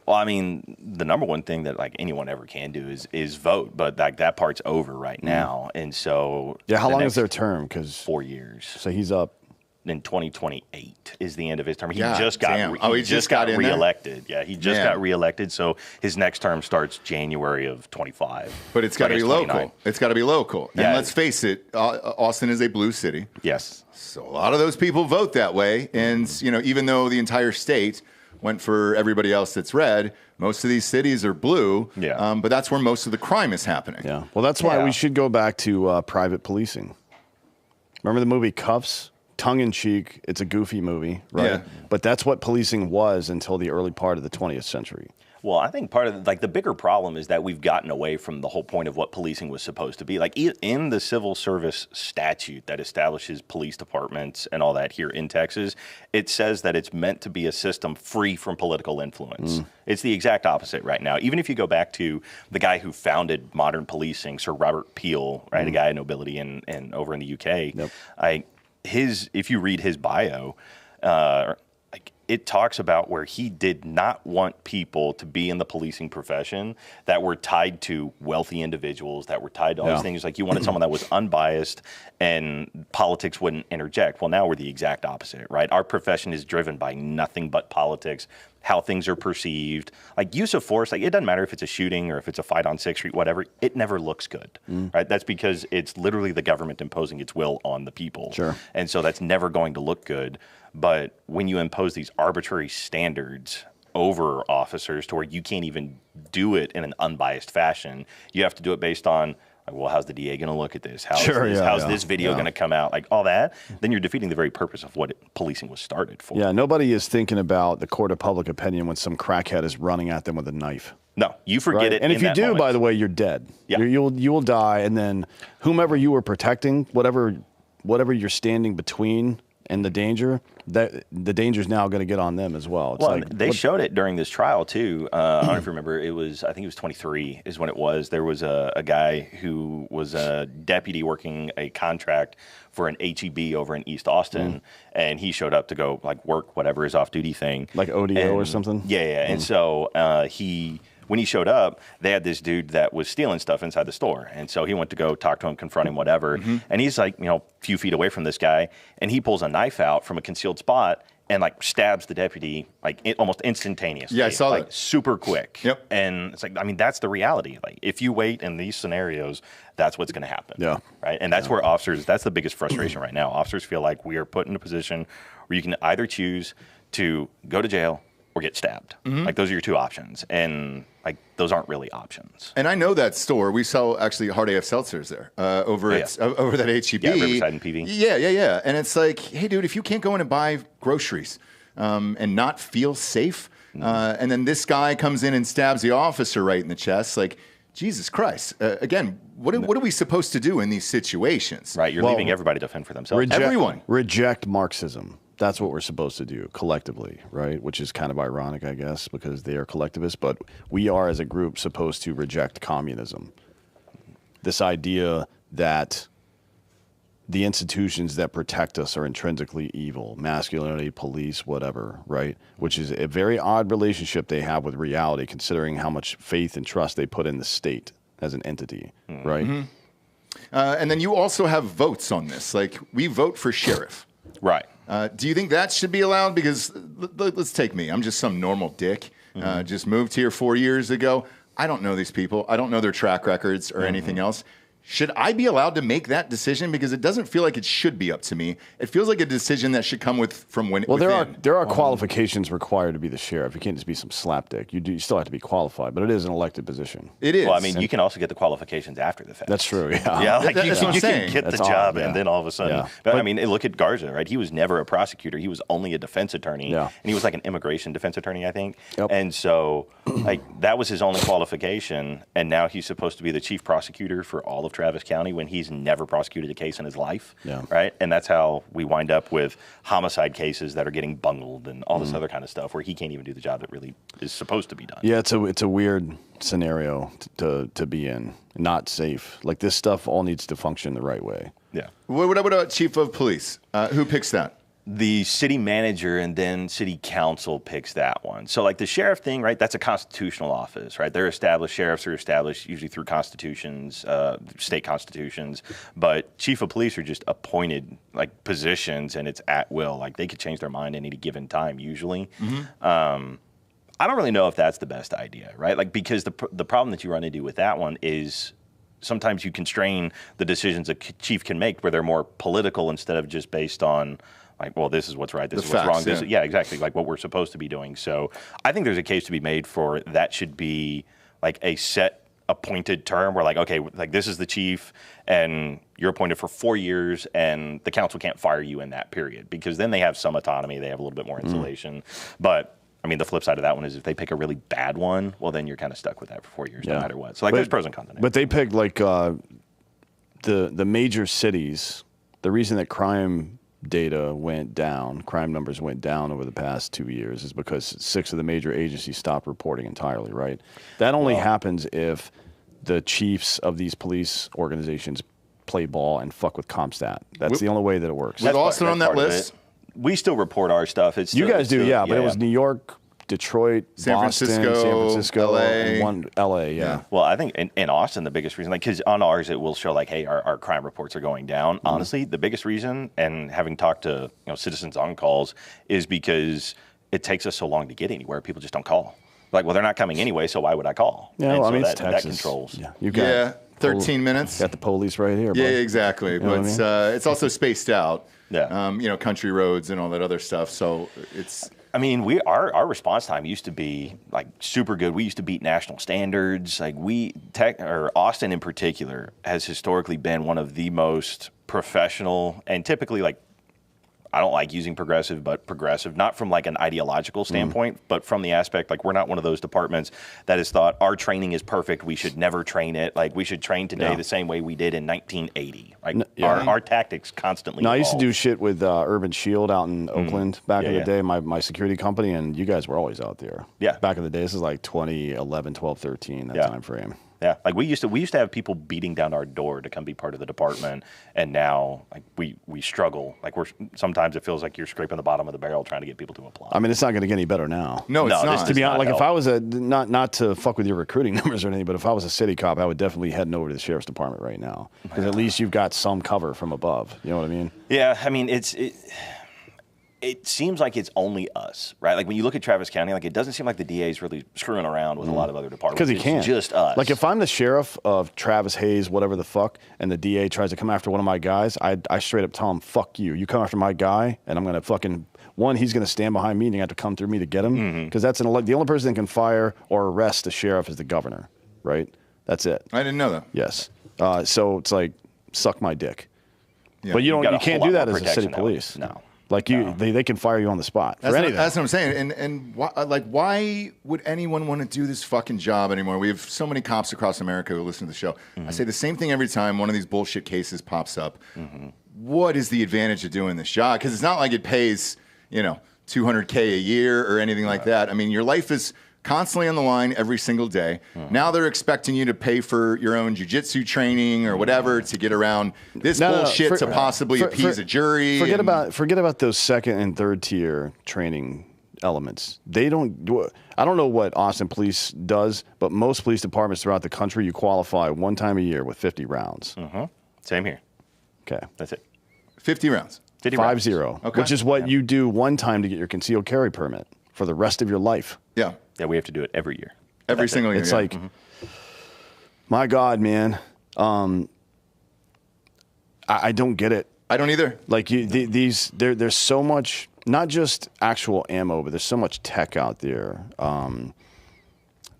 Speaker 2: Well, the number one thing that anyone ever can do is vote, but that part's over right now. And so
Speaker 3: how long is their term? Because
Speaker 2: 4 years.
Speaker 3: So he's up.
Speaker 2: In 2028 is the end of his term. He
Speaker 1: God
Speaker 2: just got he just got reelected. Yeah, he just got reelected. So his next term starts January of 25.
Speaker 1: But it's got to be local. It's got to be local. And let's face it, Austin is a blue city.
Speaker 2: Yes.
Speaker 1: So a lot of those people vote that way. And even though the entire state went for everybody else that's red, most of these cities are blue.
Speaker 2: Yeah.
Speaker 1: But that's where most of the crime is happening.
Speaker 3: Yeah. Well, that's why we should go back to private policing. Remember the movie Cuffs? Tongue-in-cheek, it's a goofy movie, right?
Speaker 1: Yeah.
Speaker 3: But that's what policing was until the early part of the 20th century.
Speaker 2: Well, I think part of the bigger problem is that we've gotten away from the whole point of what policing was supposed to be. In the civil service statute that establishes police departments and all that here in Texas, it says that it's meant to be a system free from political influence. It's the exact opposite right now. Even if you go back to the guy who founded modern policing, Sir Robert Peel, right, a guy of nobility in over in the UK, if you read his bio, it talks about where he did not want people to be in the policing profession that were tied to wealthy individuals, that were tied to all these things. You wanted someone that was unbiased and politics wouldn't interject. Well, now we're the exact opposite, right? Our profession is driven by nothing but politics, how things are perceived. Use of force, it doesn't matter if it's a shooting or if it's a fight on 6th Street, whatever, it never looks good, right? That's because it's literally the government imposing its will on the people.
Speaker 3: Sure.
Speaker 2: And so that's never going to look good. But when you impose these arbitrary standards over officers to where you can't even do it in an unbiased fashion, you have to do it based on Like, well, how's the DA going to look at this? How's this video going to come out? Like all that, then you're defeating the very purpose of what policing was started for.
Speaker 3: Yeah, nobody is thinking about the court of public opinion when some crackhead is running at them with a knife.
Speaker 2: No, you forget it.
Speaker 3: And if you do, by the way, you're dead. Yeah. You will die, and then whomever you were protecting, whatever you're standing between and the danger, that the danger is now going to get on them as well. It's
Speaker 2: they showed it during this trial too. I don't know if you remember. I think it was 23 is when it was. There was a guy who was a deputy working a contract for an HEB over in East Austin, and he showed up to go like work whatever his off-duty thing,
Speaker 3: like ODO or something.
Speaker 2: Yeah. And so when he showed up, they had this dude that was stealing stuff inside the store. And so he went to go talk to him, confront him, whatever. And he's like, a few feet away from this guy. And he pulls a knife out from a concealed spot and like stabs the deputy like almost instantaneously.
Speaker 1: Yeah, I saw that.
Speaker 2: Super quick.
Speaker 1: Yep.
Speaker 2: And it's like, I mean, that's the reality. Like if you wait in these scenarios, that's what's going to happen.
Speaker 3: Yeah.
Speaker 2: Right. And that's where that's the biggest frustration right now. Officers feel like we are put in a position where you can either choose to go to jail or get stabbed. Like those are your two options. And like those aren't really options.
Speaker 1: And I know that store. We sell actually Hard AF seltzers there over that HEB.
Speaker 2: Yeah, Riverside and PV.
Speaker 1: Yeah. And it's like, hey, dude, if you can't go in and buy groceries and not feel safe, and then this guy comes in and stabs the officer right in the chest, like, Jesus Christ. Again, what are we supposed to do in these situations?
Speaker 2: Right. You're leaving everybody to fend for themselves.
Speaker 1: Everyone.
Speaker 3: Reject Marxism. That's what we're supposed to do collectively, right? Which is kind of ironic, I guess, because they are collectivists. But we are, as a group, supposed to reject communism. This idea that the institutions that protect us are intrinsically evil, masculinity, police, whatever, right? Which is a very odd relationship they have with reality, considering how much faith and trust they put in the state as an entity, right?
Speaker 1: And then you also have votes on this. Like, we vote for sheriff.
Speaker 2: Right.
Speaker 1: Do you think that should be allowed? Because let's take me. I'm just some normal dick. Just moved here 4 years ago. I don't know these people. I don't know their track records or anything else. Should I be allowed to make that decision? Because it doesn't feel like it should be up to me. It feels like a decision that should come from within.
Speaker 3: Well, there are qualifications required to be the sheriff. You can't just be some slapdick. You still have to be qualified, but it is an elected position.
Speaker 1: It is.
Speaker 2: Well, I mean, you can also get the qualifications after the fact.
Speaker 3: That's true. Yeah.
Speaker 2: Yeah, like
Speaker 1: That's what I'm
Speaker 2: you
Speaker 1: saying.
Speaker 2: can get the job, and then all of a sudden. Yeah. But I mean, look at Garza, right? He was never a prosecutor. He was only a defense attorney, and he was like an immigration defense attorney, I think. Yep. And so, like, that was his only qualification, and now he's supposed to be the chief prosecutor for all of Travis County when he's never prosecuted a case in his life, right? And that's how we wind up with homicide cases that are getting bungled and all this other kind of stuff where he can't even do the job that really is supposed to be done.
Speaker 3: Yeah, it's a weird scenario to be in. Not safe. Like, this stuff all needs to function the right way.
Speaker 2: Yeah.
Speaker 1: What about chief of police? Who picks that?
Speaker 2: The city manager and then city council picks that one. So like the sheriff thing, right, that's a constitutional office, right? They're established, sheriffs are established usually through constitutions, state constitutions, but chief of police are just appointed like positions and it's at will. Like they could change their mind at any given time usually. I don't really know if that's the best idea, right? Like because the problem that you run into with that one is sometimes you constrain the decisions a chief can make where they're more political instead of just based on like, well, this is what's right, this is what's wrong. Yeah, exactly, like what we're supposed to be doing. So I think there's a case to be made for that should be like a set appointed term where like, okay, like this is the chief and you're appointed for 4 years and the council can't fire you in that period because then they have some autonomy, they have a little bit more insulation. But I mean, the flip side of that one is if they pick a really bad one, well, then you're kind of stuck with that for 4 years no matter what. So like there's pros and cons.
Speaker 3: But they picked like the major cities, the reason that crime numbers went down over the past 2 years is because 6 of the major agencies stopped reporting entirely, right? That only happens if the chiefs of these police organizations play ball and fuck with CompStat. That's the only way that it works.
Speaker 1: Was Austin on that list?
Speaker 2: We still report our stuff.
Speaker 3: You guys do, but it was New York, Detroit, Boston, San Francisco, LA, yeah.
Speaker 2: Well, I think in Austin, the biggest reason, like, because on ours, it will show, like, hey, our crime reports are going down. Honestly, the biggest reason, and having talked to citizens on calls, is because it takes us so long to get anywhere. People just don't call. Like, well, they're not coming anyway, so why would I call?
Speaker 3: Yeah, well, I mean, it's
Speaker 2: that
Speaker 3: Texas.
Speaker 2: controls.
Speaker 3: Yeah, you got
Speaker 1: 13 minutes.
Speaker 3: Got the police right here.
Speaker 1: Yeah,
Speaker 3: bud.
Speaker 1: exactly. But it's also spaced out. Yeah. Country roads and all that other stuff. So it's
Speaker 2: I mean, our response time used to be like super good. We used to beat national standards. Like Austin in particular has historically been one of the most professional and typically like, I don't like using progressive, but progressive, not from like an ideological standpoint, but from the aspect, like we're not one of those departments that has thought our training is perfect. We should never train it. Like we should train today the same way we did in 1980. Like our tactics constantly evolve.
Speaker 3: I used to do shit with Urban Shield out in Oakland back in the day, my security company, and you guys were always out there. Yeah. Back in the day, this is like 2011, 12, 13, that time frame.
Speaker 2: Yeah, like we used to have people beating down our door to come be part of the department, and now like we struggle. Like sometimes it feels like you're scraping the bottom of the barrel trying to get people to apply.
Speaker 3: I mean, it's not going to get any better now.
Speaker 1: No, it's not.
Speaker 3: To be honest, like if I was not to fuck with your recruiting numbers or anything, but if I was a city cop, I would definitely head over to the sheriff's department right now because at least you've got some cover from above. You know what I mean?
Speaker 2: Yeah, I mean it seems like it's only us, right? Like when you look at Travis County, like it doesn't seem like the DA is really screwing around with a lot of other departments.
Speaker 3: Because he can't.
Speaker 2: It's just us.
Speaker 3: Like if I'm the sheriff of Travis Hayes, whatever the fuck, and the DA tries to come after one of my guys, I straight up tell him, fuck you. You come after my guy, and I'm going to fucking, he's going to stand behind me, and you have to come through me to get him. Because that's the only person that can fire or arrest the sheriff is the governor, right? That's it.
Speaker 1: I didn't know that.
Speaker 3: Yes. So it's like, suck my dick. Yeah. But you can't do that as a city police.
Speaker 2: No.
Speaker 3: Like they can fire you on the spot for anything.
Speaker 1: That's what I'm saying. And why would anyone want to do this fucking job anymore? We have so many cops across America who listen to the show. I say the same thing every time one of these bullshit cases pops up. What is the advantage of doing this job? Because it's not like it pays, $200K a year or anything like that. I mean, your life is constantly on the line every single day. Now they're expecting you to pay for your own jiu-jitsu training or whatever to get around this bullshit to possibly appease a jury.
Speaker 3: Forget about those second and third tier training elements. They don't do it. I don't know what Austin Police does, but most police departments throughout the country, you qualify one time a year with 50 rounds.
Speaker 2: Same here.
Speaker 3: Okay.
Speaker 2: That's it.
Speaker 1: 50 rounds.
Speaker 3: 50. Okay. Which is what you do one time to get your concealed carry permit for the rest of your life.
Speaker 1: Yeah.
Speaker 2: Yeah, we have to do it every year.
Speaker 1: Every single year.
Speaker 3: It's like, my God, man. I don't get it.
Speaker 1: I don't either.
Speaker 3: Like there's so much, not just actual ammo, but there's so much tech out there.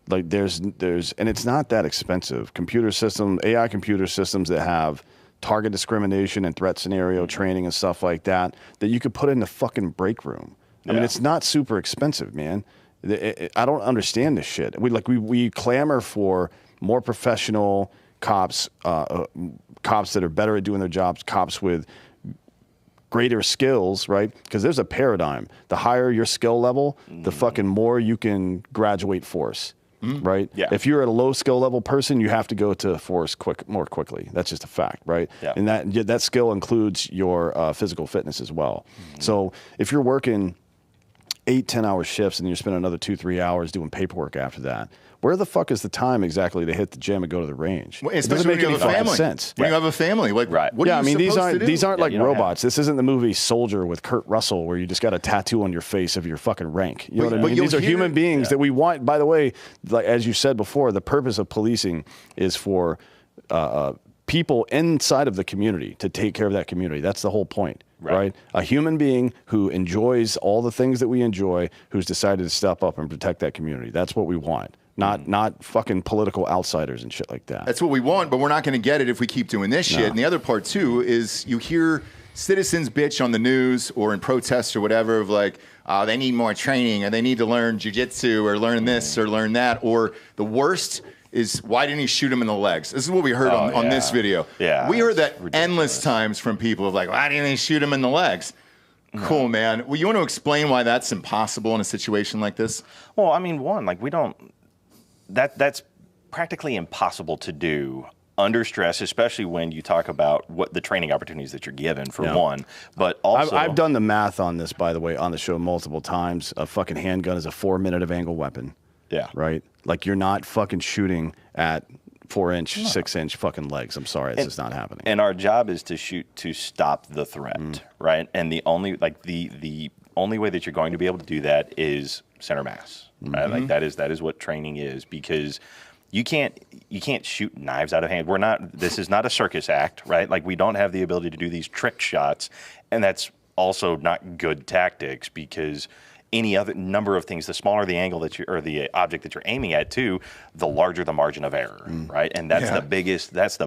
Speaker 3: Like there's, and it's not that expensive. AI computer systems that have target discrimination and threat scenario training and stuff like that you could put in the fucking break room. I mean, it's not super expensive, man. I don't understand this shit. We clamor for more professional cops, cops that are better at doing their jobs, cops with greater skills, right? Because there's a paradigm. The higher your skill level, the fucking more you can graduate force, right? Yeah. If you're at a low skill level person, you have to go to force more quickly. That's just a fact, right? Yeah. And that skill includes your physical fitness as well. So if you're working 8-10-hour shifts and you're spending another 2-3 hours doing paperwork after that, where the fuck is the time exactly to hit the gym and go to the range?
Speaker 1: Well, especially when you have a family. Sense. When you have a family, what are you supposed to do?
Speaker 3: These aren't like robots. This isn't the movie Soldier with Kurt Russell where you just got a tattoo on your face of your fucking rank. You know what I mean? These are human beings that we want. By the way, like as you said before, the purpose of policing is for people inside of the community to take care of that community. That's the whole point. Right. A human being who enjoys all the things that we enjoy, who's decided to step up and protect that community. That's what we want. Not fucking political outsiders and shit like that.
Speaker 1: That's what we want, but we're not going to get it if we keep doing this shit. And the other part, too, is you hear citizens bitch on the news or in protests or whatever of like, oh, they need more training or they need to learn jiu-jitsu or learn this or learn that. Or the worst is, why didn't he shoot him in the legs? This is what we heard on this video. Yeah, we heard that endless times from people of like, why didn't he shoot him in the legs? Cool, man. Well, you want to explain why that's impossible in a situation like this?
Speaker 2: Well, I mean, that's practically impossible to do under stress, especially when you talk about what the training opportunities that you're given for one, but also
Speaker 3: I've done the math on this, by the way, on the show multiple times. A fucking handgun is a 4-minute of angle weapon. Yeah. Right? Like you're not fucking shooting at 4-inch, 6-inch fucking legs. I'm sorry, it's just not happening.
Speaker 2: And our job is to shoot to stop the threat, right? And the only the only way that you're going to be able to do that is center mass, right? Like that is what training is, because you can't shoot knives out of hand. This is not a circus act, right? Like we don't have the ability to do these trick shots, and that's also not good tactics, because any other number of things. The smaller the angle that you or the object that you're aiming at, too, the larger the margin of error, right? And that's the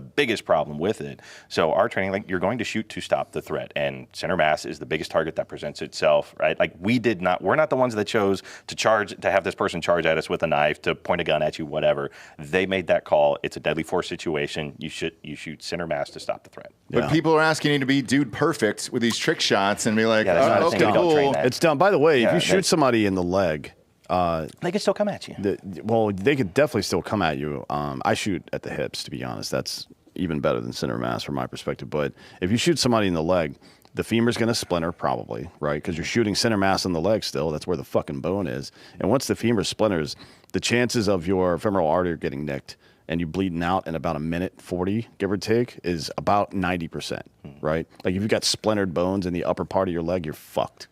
Speaker 2: biggest problem with it. So our training, like, you're going to shoot to stop the threat, and center mass is the biggest target that presents itself, right? Like, we're not the ones that chose to have this person charge at us with a knife, to point a gun at you, whatever. They made that call. It's a deadly force situation. You shoot center mass to stop the threat.
Speaker 1: But people are asking you to be dude perfect with these trick shots and be like, oh, okay, cool.
Speaker 3: It's done. By the way, if you shoot somebody in the leg,
Speaker 2: they could still come at you.
Speaker 3: They could definitely still come at you. I shoot at the hips, to be honest. That's even better than center mass from my perspective. But if you shoot somebody in the leg, the femur's going to splinter probably, right? Because you're shooting center mass in the leg still. That's where the fucking bone is. And once the femur splinters, the chances of your femoral artery getting nicked and you bleeding out in about a minute 40, give or take, is about 90%, right? Like if you've got splintered bones in the upper part of your leg, you're fucked.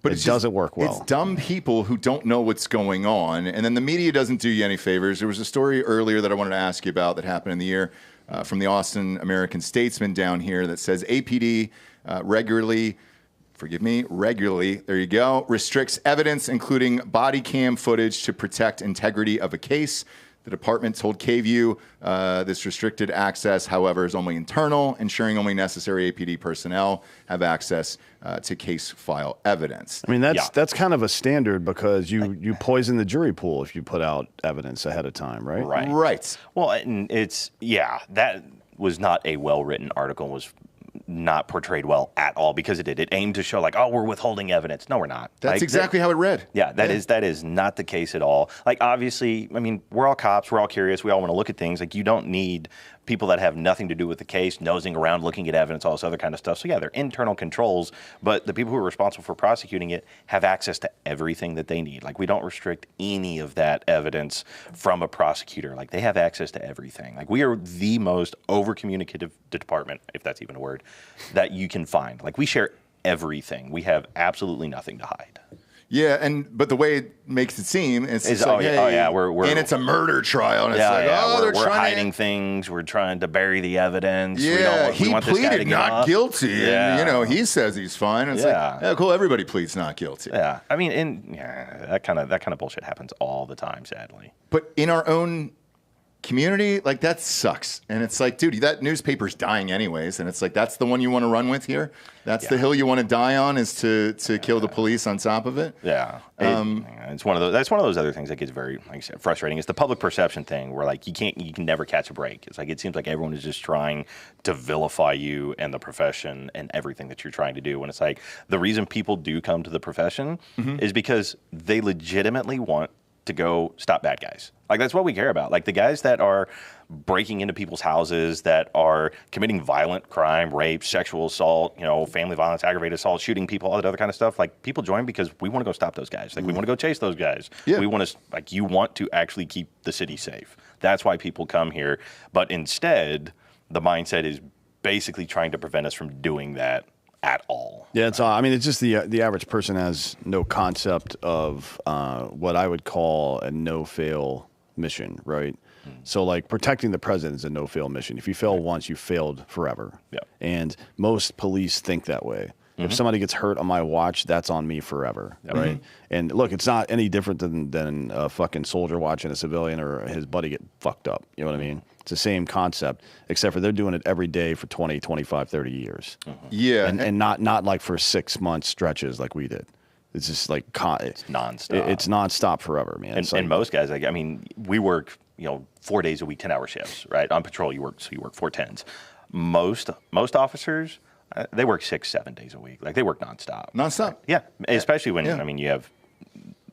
Speaker 3: But it doesn't work well.
Speaker 1: It's dumb people who don't know what's going on, and then the media doesn't do you any favors. There was a story earlier that I wanted to ask you about that happened in the year from the Austin American Statesman down here that says APD regularly, there you go, restricts evidence, including body cam footage, to protect integrity of a case. The department told KView this restricted access, however, is only internal, ensuring only necessary APD personnel have access to case file evidence.
Speaker 3: I mean, that's kind of a standard because you poison the jury pool if you put out evidence ahead of time, right?
Speaker 1: Right.
Speaker 2: Well, and that was not a well-written article, was not portrayed well at all, because it aimed to show like, oh, we're withholding evidence. No, we're not.
Speaker 1: That's exactly how it read.
Speaker 2: Yeah, that is not the case at all. Like, obviously, I mean, we're all cops, we're all curious, we all want to look at things. Like, you don't need people that have nothing to do with the case nosing around, looking at evidence, all this other kind of stuff. So yeah, they're internal controls, but the people who are responsible for prosecuting it have access to everything that they need. Like, we don't restrict any of that evidence from a prosecutor. Like, they have access to everything. Like, we are the most over-communicative department, if that's even a word, that you can find. Like, we share everything. We have absolutely nothing to hide.
Speaker 1: Yeah, but the way it makes it seem is
Speaker 2: we're
Speaker 1: and it's a murder trial, and
Speaker 2: we're hiding things. We're trying to bury the evidence.
Speaker 1: Yeah,
Speaker 2: we want
Speaker 1: pleaded
Speaker 2: this guy to
Speaker 1: not guilty, and he says he's fine. And it's like, cool, everybody pleads not guilty.
Speaker 2: Yeah, I mean, that kind of bullshit happens all the time, sadly.
Speaker 1: But in our own community, like, that sucks. And it's like, dude, that newspaper's dying anyways, and it's like, that's the one you want to run with here? That's the hill you want to die on, is to kill the police on top of it?
Speaker 2: Yeah. It's one of those. That's one of those other things that gets very, like I said, frustrating. It's the public perception thing where, like, you can never catch a break. It's like, it seems like everyone is just trying to vilify you and the profession and everything that you're trying to do. When it's like, the reason people do come to the profession is because they legitimately want to go stop bad guys. Like, that's what we care about. Like, the guys that are breaking into people's houses, that are committing violent crime, rape, sexual assault, family violence, aggravated assault, shooting people, all that other kind of stuff. Like, people join because we want to go stop those guys. Like, we want to go chase those guys. Yeah. We want to, like, you want to actually keep the city safe. That's why people come here. But instead, the mindset is basically trying to prevent us from doing that at all.
Speaker 3: Yeah, it's just the average person has no concept of what I would call a no-fail mission, right? So, like, protecting the president is a no-fail mission. If you fail once, you failed forever. Yeah. And most police think that way. If somebody gets hurt on my watch, that's on me forever, right? And look, it's not any different than a fucking soldier watching a civilian or his buddy get fucked up. You know what I mean? It's the same concept, except for they're doing it every day for 20, 25, 30 years.
Speaker 1: Yeah.
Speaker 3: And not like for 6 month stretches like we did. It's just like
Speaker 2: it's nonstop.
Speaker 3: It's nonstop forever, man.
Speaker 2: And most guys, like, I mean, we work 4 days a week, 10-hour shifts, right? On patrol, you work 4 10s. Most officers, they work 6-7 days a week. Like, they work nonstop.
Speaker 1: Nonstop?
Speaker 2: Yeah, especially when I mean, you have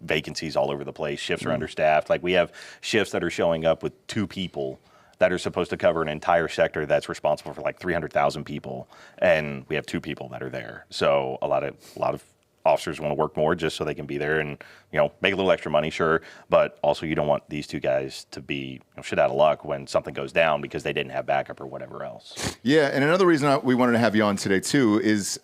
Speaker 2: vacancies all over the place. Shifts are understaffed. Like, we have shifts that are showing up with 2 people that are supposed to cover an entire sector that's responsible for like 300,000 people, and we have 2 people that are there. So a lot of officers want to work more just so they can be there and make a little extra money, sure, but also you don't want these 2 guys to be shit out of luck when something goes down because they didn't have backup or whatever else.
Speaker 1: Yeah, and another reason we wanted to have you on today too is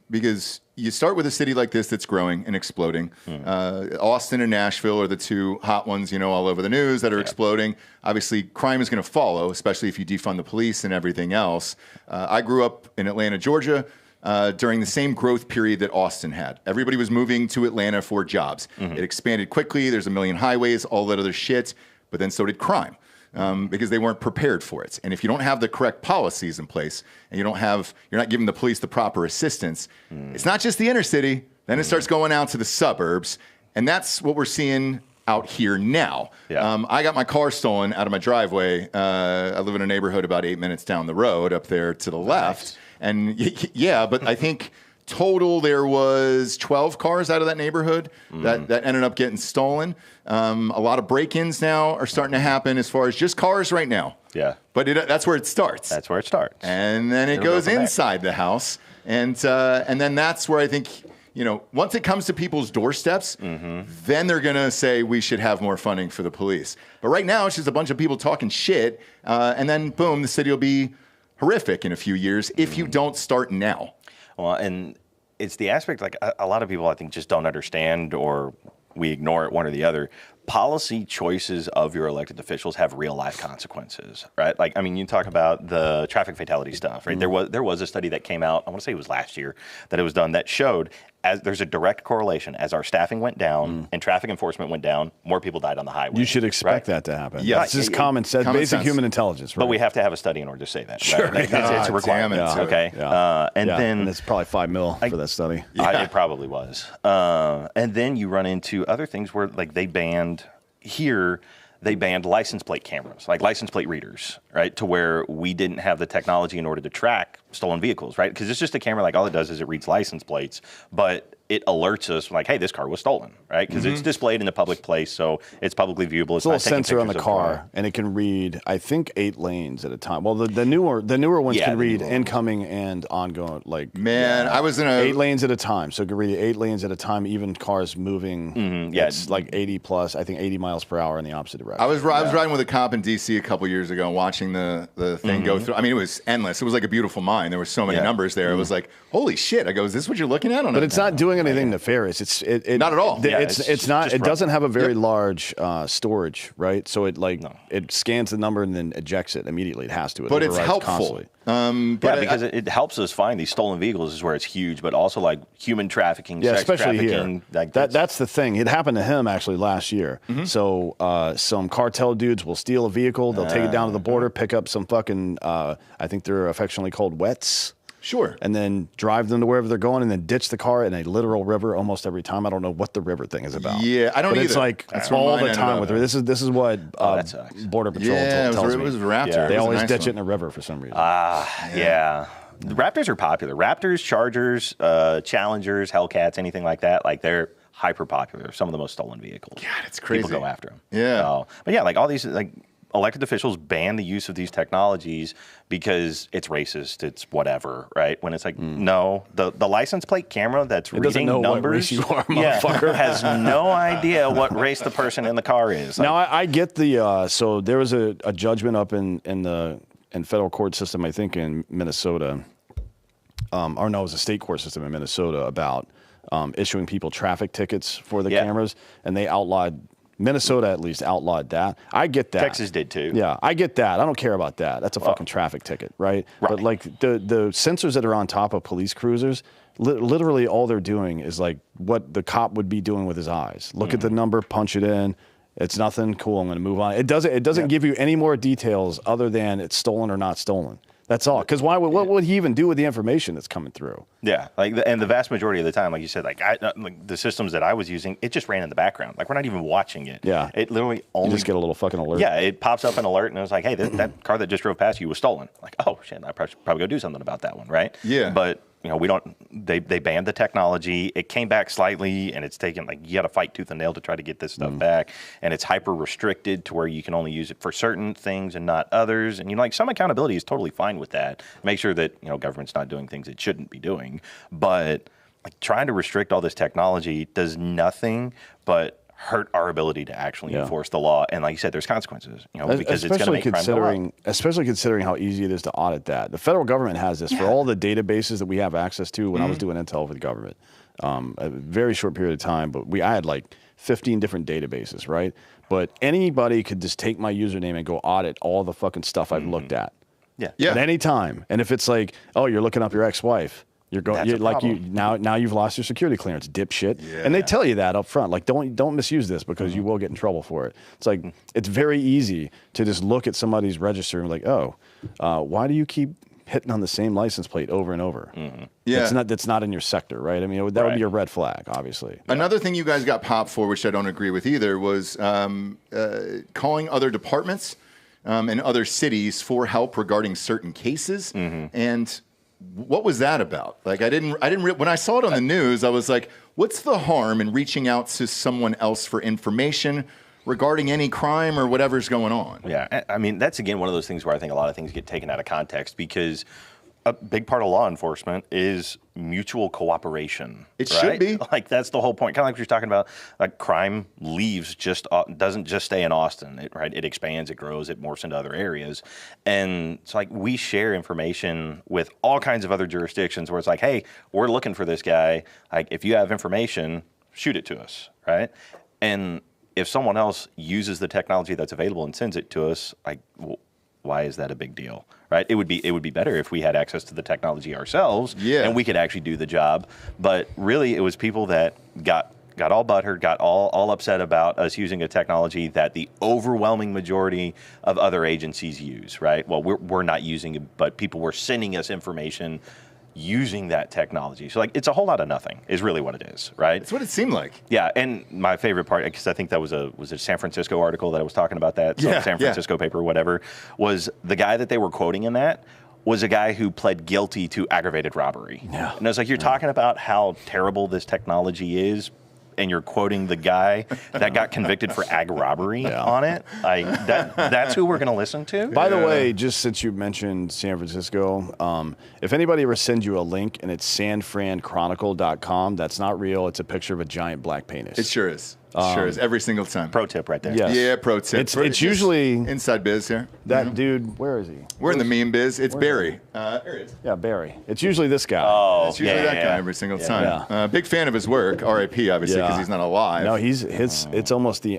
Speaker 1: because you start with a city like this that's growing and exploding. Austin and Nashville are the 2 hot ones, all over the news that are exploding. Obviously, crime is going to follow, especially if you defund the police and everything else. I grew up in Atlanta, Georgia. during the same growth period that Austin had. Everybody was moving to Atlanta for jobs. It expanded quickly. There's a million highways, all that other shit. But then so did crime. Because they weren't prepared for it. And if you don't have the correct policies in place and you're not giving the police the proper assistance, it's not just the inner city, then it starts going out to the suburbs. And that's what we're seeing out here now. Yeah. I got my car stolen out of my driveway. I live in a neighborhood about 8 minutes down the road up there to the left. And yeah, but I think total there was 12 cars out of that neighborhood that ended up getting stolen. A lot of break-ins now are starting to happen as far as just cars right now.
Speaker 2: Yeah.
Speaker 1: But that's where it starts.
Speaker 2: That's where it starts.
Speaker 1: And then it goes inside the house. And then that's where I think, once it comes to people's doorsteps, then they're going to say we should have more funding for the police. But right now, it's just a bunch of people talking shit. And then, boom, the city will be horrific in a few years if you don't start now.
Speaker 2: Well, and it's the aspect, like a lot of people, I think, just don't understand, or we ignore it, one or the other. Policy choices of your elected officials have real life consequences, right? Like, I mean, you talk about the traffic fatality stuff, right? There was a study that came out, I want to say it was last year, that it was done that showed as there's a direct correlation as our staffing went down and traffic enforcement went down, more people died on the highway.
Speaker 3: You should expect that to happen.
Speaker 1: Yeah,
Speaker 3: it's just common sense, basic human intelligence. Right?
Speaker 2: But we have to have a a study in order to say that.
Speaker 3: Sure,
Speaker 2: right? It's a requirement.
Speaker 3: Okay,
Speaker 2: then
Speaker 3: it's probably $5 million for that study.
Speaker 2: It probably was. And then you run into other things where, like, they banned license plate cameras, like license plate readers, right? To where we didn't have the technology in order to track stolen vehicles, right? Because it's just a camera, like all it does is it reads license plates, but it alerts us like, hey, this car was stolen, right? Because it's displayed in a public place, so it's publicly viewable.
Speaker 3: It's a little sensor on the car, and it can read, I think, 8 lanes at a time. Well, the newer ones can read incoming and ongoing. Like,
Speaker 1: man, I was in
Speaker 3: 8 lanes at a time, so it can read 8 lanes at a time. Even cars moving, it's like 80 plus, I think 80 miles per hour in the opposite direction.
Speaker 1: I was riding with a cop in DC a couple years ago, and watching the thing go through. I mean, it was endless. It was like a beautiful mine. There were so many numbers there. It was like, holy shit! I go, is this what you're looking at?
Speaker 3: But it's not doing anything nefarious. It's
Speaker 1: not at all.
Speaker 3: It's not. It doesn't have a very large storage, right? So it scans the number and then ejects it immediately. It has to.
Speaker 1: But it's helpful.
Speaker 2: Because it helps us find these stolen vehicles is where it's huge, but also like human trafficking, sex
Speaker 3: especially
Speaker 2: trafficking.
Speaker 3: Here. That's the thing. It happened to him actually last year. So some cartel dudes will steal a vehicle. They'll take it down to the border, pick up some fucking, I think they're affectionately called wets.
Speaker 1: Sure.
Speaker 3: And then drive them to wherever they're going and then ditch the car in a literal river almost every time. I don't know what the river thing is about.
Speaker 1: Yeah, I don't either.
Speaker 3: It's like all the time with her. This is what Border Patrol tells me.
Speaker 1: It was Raptor.
Speaker 3: Yeah. They always ditch it in a river for some reason.
Speaker 2: The Raptors are popular. Raptors, Chargers, Challengers, Hellcats, anything like that. Like, they're hyper popular. Some of the most stolen vehicles.
Speaker 1: God, it's crazy.
Speaker 2: People go after them.
Speaker 1: Yeah.
Speaker 2: But yeah, like all these, like, elected officials ban the use of these technologies because it's racist, it's whatever, right? When it's like, no, the license plate camera that's reading numbers,
Speaker 3: what race you are, motherfucker.
Speaker 2: has no idea what race the person in the car is.
Speaker 3: Now, I get the, so there was a judgment up in federal court system, I think in Minnesota, or no, it was a state court system in Minnesota about issuing people traffic tickets for the cameras, and they outlawed. Minnesota at least outlawed that. I get that.
Speaker 2: Texas did too.
Speaker 3: Yeah, I get that. I don't care about that. That's a fucking traffic ticket, right? But like the sensors that are on top of police cruisers, literally all they're doing is like what the cop would be doing with his eyes. Look at the number, punch it in. It's nothing. Cool. I'm going to move on. It doesn't give you any more details other than it's stolen or not stolen. That's all. Because what would he even do with the information that's coming through?
Speaker 2: Yeah, and the vast majority of the time, like you said, like the systems that I was using, it just ran in the background. Like, we're not even watching it.
Speaker 3: Yeah,
Speaker 2: it literally only
Speaker 3: you just get a little fucking alert.
Speaker 2: Yeah, it pops up an alert, and it was like, hey, that car that just drove past you was stolen. Like, oh shit, I probably go do something about that one, right?
Speaker 1: Yeah,
Speaker 2: but. We don't. They banned the technology. It came back slightly, and it's taken you got to fight tooth and nail to try to get this stuff back. And it's hyper restricted to where you can only use it for certain things and not others. And some accountability is totally fine with that. Make sure that government's not doing things it shouldn't be doing. But trying to restrict all this technology does nothing but hurt our ability to actually enforce the law. And like you said, there's consequences, because it's going to make crime go up.
Speaker 3: Especially considering how easy it is to audit that. The federal government has this for all the databases that we have access to when I was doing intel for the government. A very short period of time, but I had like 15 different databases, right? But anybody could just take my username and go audit all the fucking stuff I've looked at.
Speaker 2: Yeah.
Speaker 3: At any time. And if it's like, oh, you're looking up your ex-wife, Now you've lost your security clearance, dipshit. Yeah. And they tell you that up front. Like, don't misuse this because you will get in trouble for it. It's like it's very easy to just look at somebody's register and be like, oh, why do you keep hitting on the same license plate over and over? Yeah, that's not in your sector, right? I mean, that would be a red flag, obviously.
Speaker 1: Another thing you guys got popped for, which I don't agree with either, was calling other departments and other cities for help regarding certain cases. And what was that about? Like, when I saw it on the news, I was like, what's the harm in reaching out to someone else for information regarding any crime or whatever's going on?
Speaker 2: Yeah, I mean, that's, again, one of those things where I think a lot of things get taken out of context because a big part of law enforcement is mutual cooperation.
Speaker 1: It should be.
Speaker 2: Like, that's the whole point. Kind of like what you're talking about, like, crime doesn't just stay in Austin, It expands, it grows, it morphs into other areas. And it's like we share information with all kinds of other jurisdictions where it's like, hey, we're looking for this guy. Like, if you have information, shoot it to us, right? And if someone else uses the technology that's available and sends it to us, like, why is that a big deal, right? It would be better if we had access to the technology ourselves, and we could actually do the job. But really, it was people that got all butthurt, got all upset about us using a technology that the overwhelming majority of other agencies use, right? Well, we're not using it, but people were sending us information using that technology. So, like, it's a whole lot of nothing is really what it is, right?
Speaker 1: That's what it seemed like.
Speaker 2: Yeah, and my favorite part, because I think that was a San Francisco article that I was talking about that, San Francisco paper or whatever, was the guy that they were quoting in that was a guy who pled guilty to aggravated robbery. Yeah. And I was like, you're talking about how terrible this technology is, and you're quoting the guy that got convicted for ag robbery on it. Like, that's who we're going to listen to.
Speaker 3: By the way, just since you mentioned San Francisco, if anybody ever sends you a link and it's sanfranchronicle.com, that's not real. It's a picture of a giant black penis.
Speaker 1: It sure is. Sure is, every single time.
Speaker 2: Pro tip right there.
Speaker 3: Yes.
Speaker 1: Yeah, pro tip.
Speaker 3: It's usually
Speaker 1: inside biz here.
Speaker 3: That dude, where is he?
Speaker 1: We're in the meme biz. It's Barry. There he is.
Speaker 3: Yeah, Barry. It's usually this guy.
Speaker 1: Oh, it's usually that guy every single time. Yeah. Big fan of his work. R.I.P. obviously because he's not alive.
Speaker 3: No, it's almost the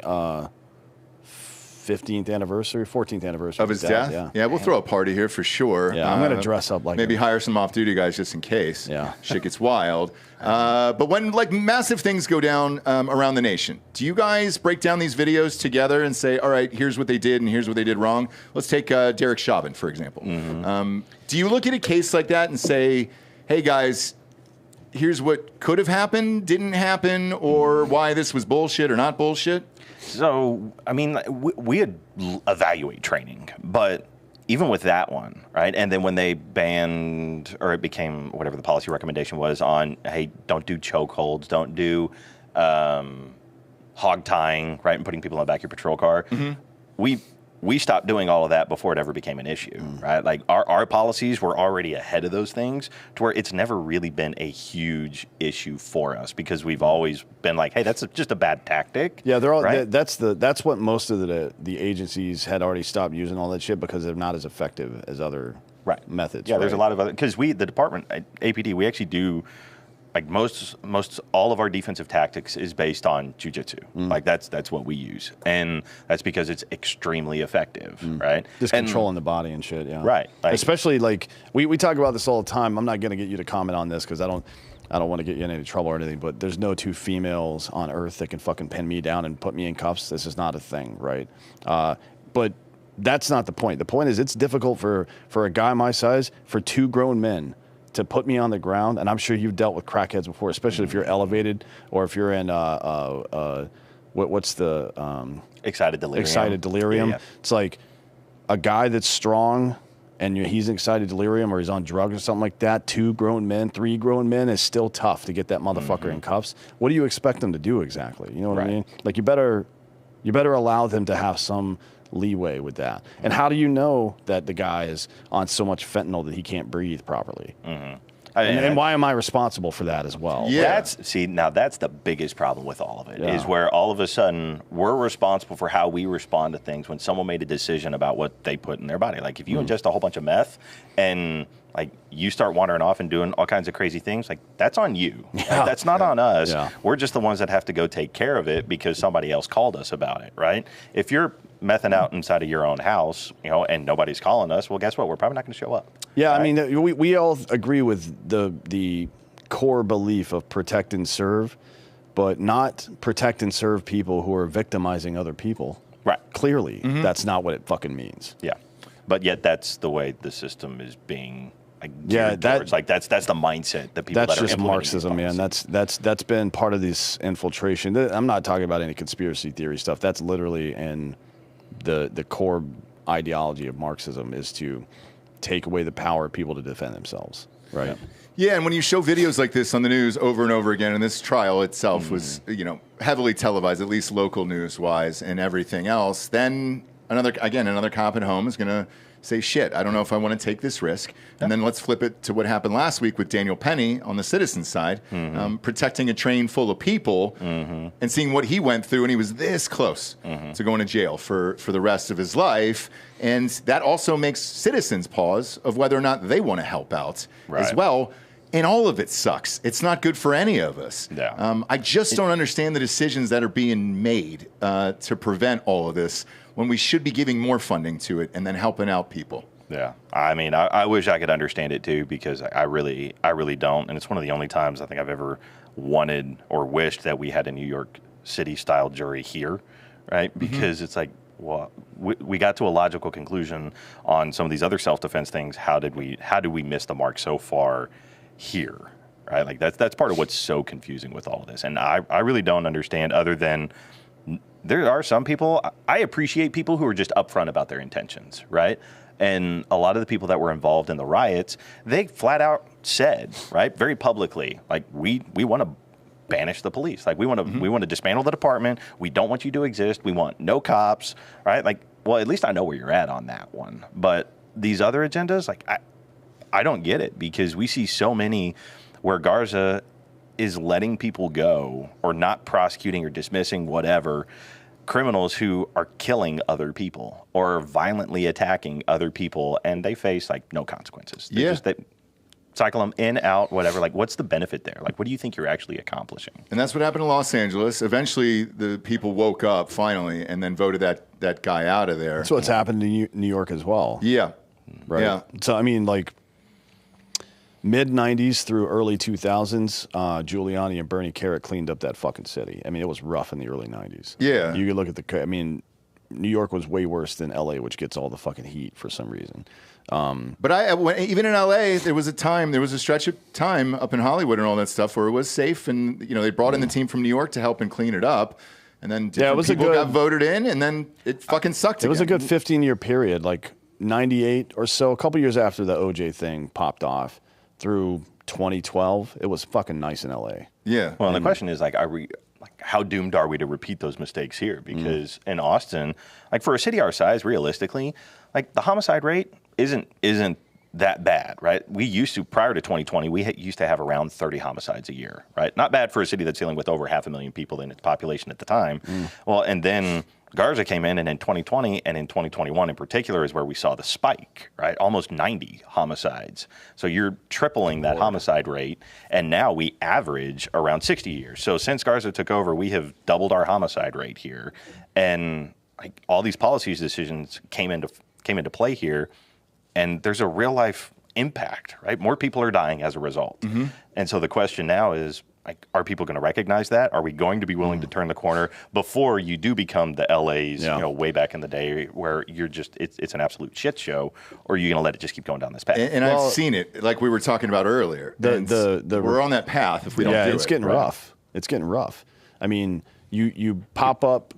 Speaker 3: 15th anniversary, 14th anniversary
Speaker 1: of his death. Yeah, we'll throw a party here for sure.
Speaker 3: Yeah, I'm gonna dress up like
Speaker 1: maybe hire some off-duty guys just in case.
Speaker 3: Yeah,
Speaker 1: shit gets wild. But when like massive things go down around the nation, do you guys break down these videos together and say, all right, here's what they did and here's what they did wrong? Let's take Derek Chauvin, for example. Do you look at a case like that and say, hey guys, here's what could have happened, didn't happen, or why this was bullshit or not bullshit?
Speaker 2: So, I mean, we had evaluate training, but even with that one, right? And then when they banned, or it became whatever the policy recommendation was on, hey, don't do chokeholds, don't do hog tying, right, and putting people in the back of your patrol car. We stopped doing all of that before it ever became an issue, right? Like our policies were already ahead of those things to where it's never really been a huge issue for us because we've always been like, hey, that's just a bad tactic.
Speaker 3: Yeah, they're all right? That's what most of the agencies had already stopped using all that shit because they're not as effective as other methods.
Speaker 2: Yeah, there's a lot of other because the department APD we actually do. Like most all of our defensive tactics is based on jiu-jitsu. Like that's what we use. And that's because it's extremely effective, right?
Speaker 3: Just controlling the body and shit, yeah.
Speaker 2: Right.
Speaker 3: Like, especially like we talk about this all the time. I'm not going to get you to comment on this because I don't want to get you in any trouble or anything, but there's no two females on earth that can fucking pin me down and put me in cuffs. This is not a thing, right? But that's not the point. The point is it's difficult for a guy my size, for two grown men to put me on the ground, and I'm sure you've dealt with crackheads before, especially if you're elevated or if you're in what's the
Speaker 2: excited delirium.
Speaker 3: Excited delirium. Yeah. It's like a guy that's strong and he's in excited delirium or he's on drugs or something like that. 2 grown men, 3 grown men is still tough to get that motherfucker in cuffs. What do you expect them to do exactly? You know what I mean? Like you better allow them to have some leeway with that. And how do you know that the guy is on so much fentanyl that he can't breathe properly? And why am I responsible for that as well?
Speaker 2: Yeah. That's the biggest problem with all of it is where all of a sudden we're responsible for how we respond to things when someone made a decision about what they put in their body. Like if you ingest a whole bunch of meth and like you start wandering off and doing all kinds of crazy things, like that's on you. Like, that's not on us. Yeah. We're just the ones that have to go take care of it because somebody else called us about it, right? If you're mething out inside of your own house, you know, and nobody's calling us, well, guess what? We're probably not going to show up.
Speaker 3: Yeah, right? I mean, we all agree with the core belief of protect and serve, but not protect and serve people who are victimizing other people.
Speaker 2: Right.
Speaker 3: Clearly, that's not what it fucking means.
Speaker 2: Yeah. But yet that's the way the system is being
Speaker 3: that's
Speaker 2: the mindset that people
Speaker 3: that's
Speaker 2: that are
Speaker 3: just Marxism, man. That's been part of this infiltration. I'm not talking about any conspiracy theory stuff. That's literally in the core ideology of Marxism is to take away the power of people to defend themselves, right?
Speaker 1: Yeah, and when you show videos like this on the news over and over again, and this trial itself was, you know, heavily televised, at least local news-wise and everything else, then another cop at home is going to say, shit, I don't know if I want to take this risk. And then let's flip it to what happened last week with Daniel Penny on the citizen side, protecting a train full of people and seeing what he went through, and he was this close to going to jail for the rest of his life. And that also makes citizens pause of whether or not they want to help out as well. And all of it sucks. It's not good for any of us.
Speaker 2: Yeah.
Speaker 1: I just don't understand the decisions that are being made to prevent all of this when we should be giving more funding to it and then helping out people.
Speaker 2: Yeah. I mean, I wish I could understand it too, because I really don't. And it's one of the only times I think I've ever wanted or wished that we had a New York City style jury here, right? Because it's like, well, we got to a logical conclusion on some of these other self-defense things. How did we miss the mark so far here, right? Like that's part of what's so confusing with all of this. And I really don't understand, other than there are some people, I appreciate people who are just upfront about their intentions, right? And a lot of the people that were involved in the riots, they flat out said, right, very publicly, like we want to banish the police. Like we want to dismantle the department. We don't want you to exist. We want no cops, right? Like, well, at least I know where you're at on that one. But these other agendas, like I don't get it, because we see so many where Garza is letting people go or not prosecuting or dismissing whatever criminals who are killing other people or violently attacking other people, and they face like no consequences. They cycle them in, out, whatever. Like, what's the benefit there? Like, what do you think you're actually accomplishing?
Speaker 1: And that's what happened in Los Angeles. Eventually, the people woke up finally and then voted that guy out of there.
Speaker 3: That's what's happened in New York as well.
Speaker 1: Yeah.
Speaker 3: Right.
Speaker 1: Yeah.
Speaker 3: So, I mean, like, mid-'90s through early 2000s, Giuliani and Bernie Carrot cleaned up that fucking city. I mean, it was rough in the early 90s.
Speaker 1: Yeah.
Speaker 3: You could look at New York was way worse than L.A., which gets all the fucking heat for some reason.
Speaker 1: But even in L.A., there was a stretch of time up in Hollywood and all that stuff where it was safe, and you know they brought in the team from New York to help and clean it up, and then people got voted in, and then it fucking sucked.
Speaker 3: It was a good 15-year period, like 98 or so, a couple years after the OJ thing popped off. Through 2012, it was fucking nice in LA.
Speaker 1: Yeah.
Speaker 2: Well, and the question is like, how doomed are we to repeat those mistakes here? Because in Austin, like for a city our size, realistically, like the homicide rate isn't that bad, right? We used to, prior to 2020, we used to have around 30 homicides a year, right? Not bad for a city that's dealing with over 500,000 people in its population at the time. Well, and then Garza came in, and in 2020 and in 2021 in particular is where we saw the spike, right? Almost 90 homicides. So you're tripling that homicide rate, and now we average around 60 years. So since Garza took over, we have doubled our homicide rate here, and like all these policy decisions came into play here, and there's a real life impact, right? More people are dying as a result, and so the question now is, like, are people going to recognize that? Are we going to be willing to turn the corner before you do become the LA's, you know, way back in the day where you're just, it's an absolute shit show, or are you going to let it just keep going down this path?
Speaker 1: And I've seen it, like we were talking about earlier. We're on that path if we don't do it.
Speaker 3: It's getting rough. It's getting rough. I mean, you pop up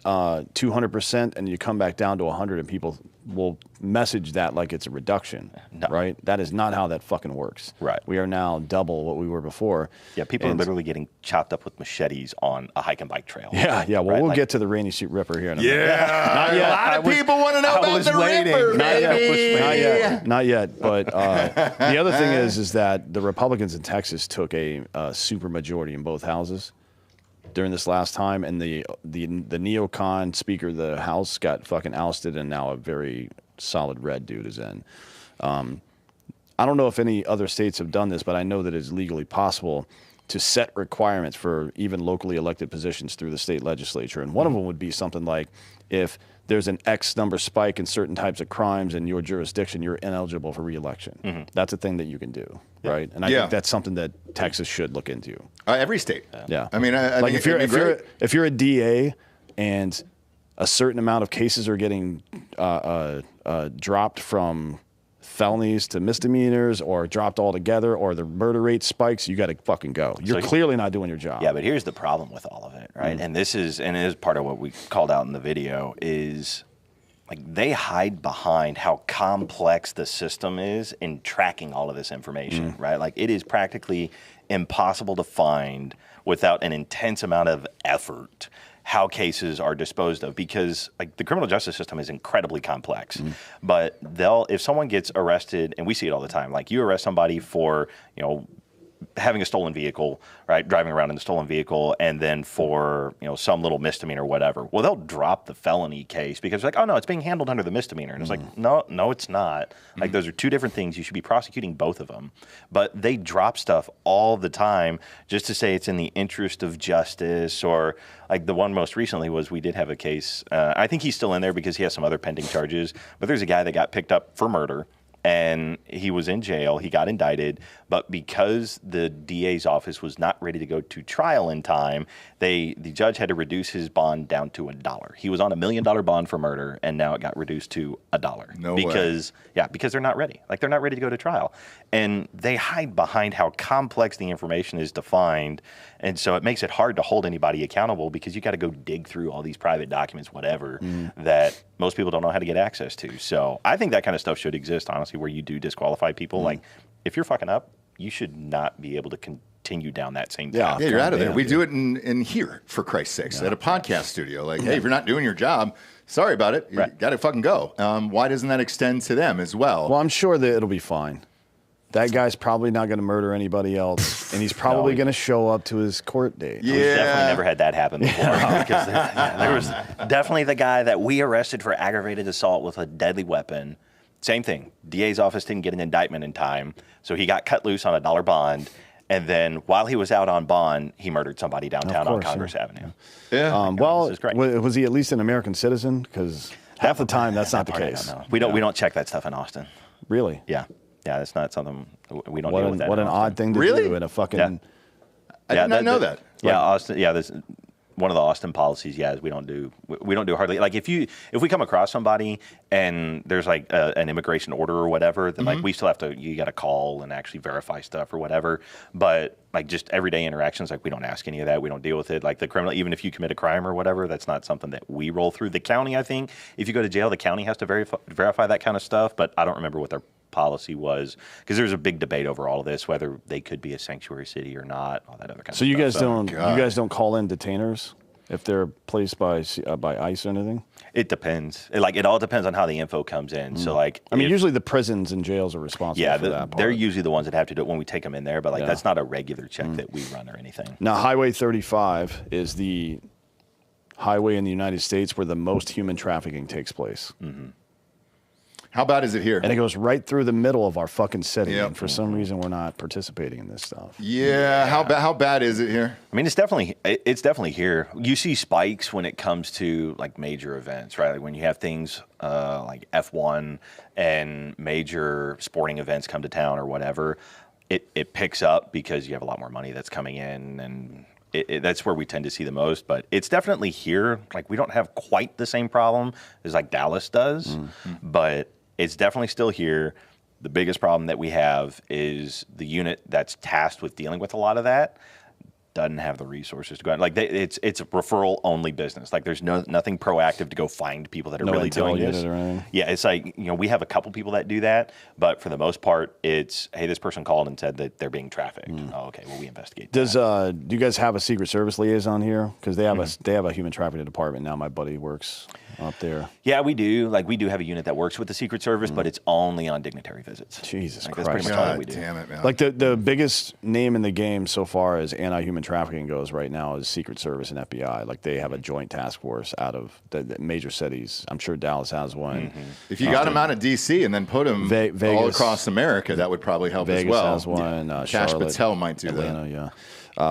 Speaker 3: 200% and you come back down to 100, and people will message that like it's a reduction, right? That is not how that fucking works.
Speaker 2: Right.
Speaker 3: We are now double what we were before.
Speaker 2: Yeah, people are literally getting chopped up with machetes on a hike and bike trail.
Speaker 3: Yeah. Well, we'll get to the Rainey Street Ripper here in a minute.
Speaker 1: Not yet. A lot of people want to know about the Ripper, baby.
Speaker 3: Not yet. But the other thing is that the Republicans in Texas took a super majority in both houses during this last time, and the neocon Speaker of the House got fucking ousted, and now a very solid red dude is in. I don't know if any other states have done this, but I know that it's legally possible to set requirements for even locally elected positions through the state legislature. And one of them would be something like, if there's an X number spike in certain types of crimes in your jurisdiction, you're ineligible for re-election. That's a thing that you can do, right? And I think that's something that Texas should look into.
Speaker 1: Every state.
Speaker 3: Yeah.
Speaker 1: I mean, I
Speaker 3: like
Speaker 1: think
Speaker 3: if you're a DA and a certain amount of cases are getting dropped from felonies to misdemeanors, or dropped altogether, or the murder rate spikes, you got to fucking go. You're clearly not doing your job.
Speaker 2: Yeah, but here's the problem with all of it, right? And this is part of what we called out in the video is, like, they hide behind how complex the system is in tracking all of this information, right? Like, it is practically impossible to find without an intense amount of effort how cases are disposed of, because like the criminal justice system is incredibly complex. But if someone gets arrested, and we see it all the time, like you arrest somebody for, you know, having a stolen vehicle, right, driving around in a stolen vehicle, and then for, you know, some little misdemeanor or whatever. Well, they'll drop the felony case because like, oh no, it's being handled under the misdemeanor. And it's like, no, it's not. Like those are two different things. You should be prosecuting both of them. But they drop stuff all the time just to say it's in the interest of justice. Or like the one most recently was, we did have a case. I think he's still in there because he has some other pending charges. But there's a guy that got picked up for murder. And he was in jail. He got indicted, but because the DA's office was not ready to go to trial in time, the judge had to reduce his bond down to $1. He was on $1 million bond for murder, and now it got reduced to $1.
Speaker 1: No
Speaker 2: because
Speaker 1: way.
Speaker 2: Yeah, because they're not ready. Like, they're not ready to go to trial, and they hide behind how complex the information is defined, and so it makes it hard to hold anybody accountable because you got to go dig through all these private documents, whatever, that most people don't know how to get access to. So I think that kind of stuff should exist, honestly, where you do disqualify people. Like, if you're fucking up, you should not be able to continue down that same path.
Speaker 1: Yeah, you're out of there. We do it in here, for Christ's sakes, at a podcast studio. Like, hey, if you're not doing your job, sorry about it. You got to fucking go. Why doesn't that extend to them as well?
Speaker 3: Well, I'm sure that it'll be fine. That guy's probably not going to murder anybody else, and he's probably going to show up to his court date.
Speaker 2: Yeah. We've definitely never had that happen before. Because there was definitely the guy that we arrested for aggravated assault with a deadly weapon. Same thing. DA's office didn't get an indictment in time, so he got cut loose on a $1 bond. And then while he was out on bond, he murdered somebody downtown on Congress Avenue.
Speaker 1: Yeah.
Speaker 3: Well, was he at least an American citizen? Because half the time that's not the case.
Speaker 2: We don't check that stuff in Austin.
Speaker 3: Really?
Speaker 2: Yeah. Yeah, that's not something we don't deal with that.
Speaker 3: What an odd thing to do in a fucking.
Speaker 1: Yeah. I did not know that.
Speaker 2: Yeah, Austin. Yeah, this one of the Austin policies. Yeah, is we don't do hardly, like, if we come across somebody and there's like an immigration order or whatever, then like we still have to, you got to call and actually verify stuff or whatever. But like just everyday interactions, like we don't ask any of that. We don't deal with it. Like the criminal, even if you commit a crime or whatever, that's not something that we roll through. The county, I think, if you go to jail, the county has to verify that kind of stuff. But I don't remember what their policy was, because there's a big debate over all of this, whether they could be a sanctuary city or not, all that other kind of stuff.
Speaker 3: So you guys don't call in detainers if they're placed by ICE or anything?
Speaker 2: It depends. It all depends on how the info comes in. So like,
Speaker 3: I mean, usually the prisons and jails are responsible for that part.
Speaker 2: They're usually the ones that have to do it when we take them in there, but like that's not a regular check that we run or anything.
Speaker 3: Now, Highway 35 is the highway in the United States where the most human trafficking takes place.
Speaker 1: How bad is it here?
Speaker 3: And it goes right through the middle of our fucking city. And for some reason, we're not participating in this stuff.
Speaker 1: Yeah. How bad is it here?
Speaker 2: I mean, it's definitely here. You see spikes when it comes to like major events, right? Like when you have things like F1 and major sporting events come to town or whatever, it picks up because you have a lot more money that's coming in, and that's where we tend to see the most. But it's definitely here. Like, we don't have quite the same problem as like Dallas does, but it's definitely still here. The biggest problem that we have is the unit that's tasked with dealing with a lot of that doesn't have the resources to go out. Like, it's a referral only business. Like, there's nothing proactive to go find people that are really doing this. Yeah, it's like, we have a couple people that do that, but for the most part, it's, hey, this person called and said that they're being trafficked. Oh, okay, well, we investigate.
Speaker 3: Do you guys have a Secret Service liaison here? Because they have a human trafficking department now. My buddy works up there.
Speaker 2: Yeah, we do. Like, we do have a unit that works with the Secret Service, but it's only on dignitary visits.
Speaker 3: Jesus Christ.
Speaker 2: That's pretty much all we do.
Speaker 1: Damn it, man.
Speaker 3: Like, the biggest name in the game so far as anti-human trafficking goes right now is Secret Service and FBI. Like, they have a joint task force out of the major cities. I'm sure Dallas has one.
Speaker 1: If you got them out of D.C. and then put them all across America, that would probably help
Speaker 3: Vegas
Speaker 1: as well.
Speaker 3: has one.
Speaker 1: Cash
Speaker 3: Charlotte,
Speaker 1: Patel might do
Speaker 3: Atlanta,
Speaker 1: that.
Speaker 3: yeah.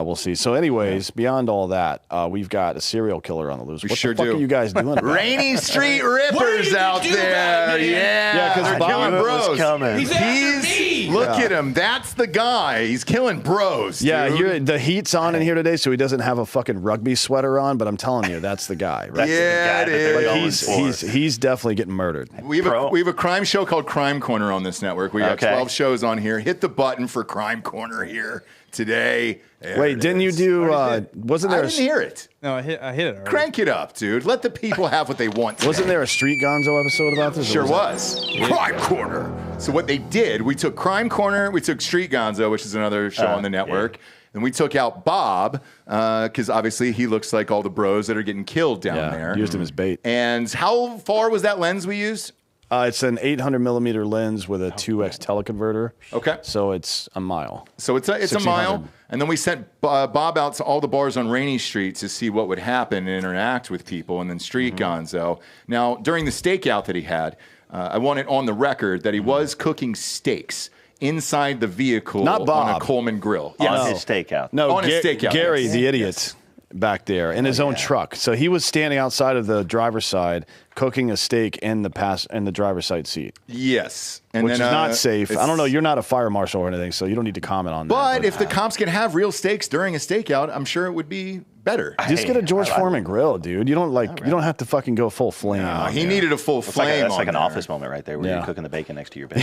Speaker 3: We'll see. So, anyways, beyond all that, we've got a serial killer on the loose. What
Speaker 1: sure
Speaker 3: the fuck
Speaker 1: do.
Speaker 3: are you guys doing?
Speaker 1: Rainy Street Rippers out there. Yeah,
Speaker 3: because
Speaker 1: they're killing bros.
Speaker 4: He's after me.
Speaker 1: Look at him. That's the guy. He's killing bros.
Speaker 3: Yeah,
Speaker 1: dude.
Speaker 3: the heat's on in here today, so he doesn't have a fucking rugby sweater on. But I'm telling you, that's the guy. Right?
Speaker 1: Yeah, it is.
Speaker 3: He's definitely getting murdered.
Speaker 1: We have a crime show called Crime Corner on this network. We have 12 shows on here. Hit the button for Crime Corner here today. There
Speaker 3: Wait, didn't you do? Wasn't there?
Speaker 1: I didn't hear it.
Speaker 7: No, I hit it already.
Speaker 1: Crank it up, dude. Let the people have what they want today.
Speaker 3: Wasn't there a Street Gonzo episode about this?
Speaker 1: Sure was. Crime Corner. So what they did, we took Crime Corner, we took Street Gonzo, which is another show on the network, and we took out Bob, because obviously he looks like all the bros that are getting killed down there.
Speaker 3: Used him as bait.
Speaker 1: And how far was that lens we used?
Speaker 3: It's an 800 millimeter lens with a 2x teleconverter.
Speaker 1: Okay.
Speaker 3: So it's a mile.
Speaker 1: So it's a mile. And then we sent Bob out to all the bars on Rainey Street to see what would happen and interact with people, and then Street Gonzo. Now, during the stakeout that he had, I want it on the record that he was cooking steaks inside the vehicle
Speaker 3: Not Bob.
Speaker 1: on a Coleman grill.
Speaker 2: On his stakeout.
Speaker 3: No,
Speaker 1: On his stakeout,
Speaker 3: Gary,
Speaker 1: yes.
Speaker 3: the idiot, back there in his own truck. So he was standing outside of the driver's side cooking a steak in the driver's side seat.
Speaker 1: Yes.
Speaker 3: Which is not safe. I don't know. You're not a fire marshal or anything, so you don't need to comment on that.
Speaker 1: But if the cops can have real steaks during a stakeout, I'm sure it would be better.
Speaker 3: Just get a George Foreman grill, dude. You don't have to fucking go full flame.
Speaker 1: No, he needed a full flame.
Speaker 2: That's like an
Speaker 1: there.
Speaker 2: office moment right there where you're cooking the bacon next to your bed.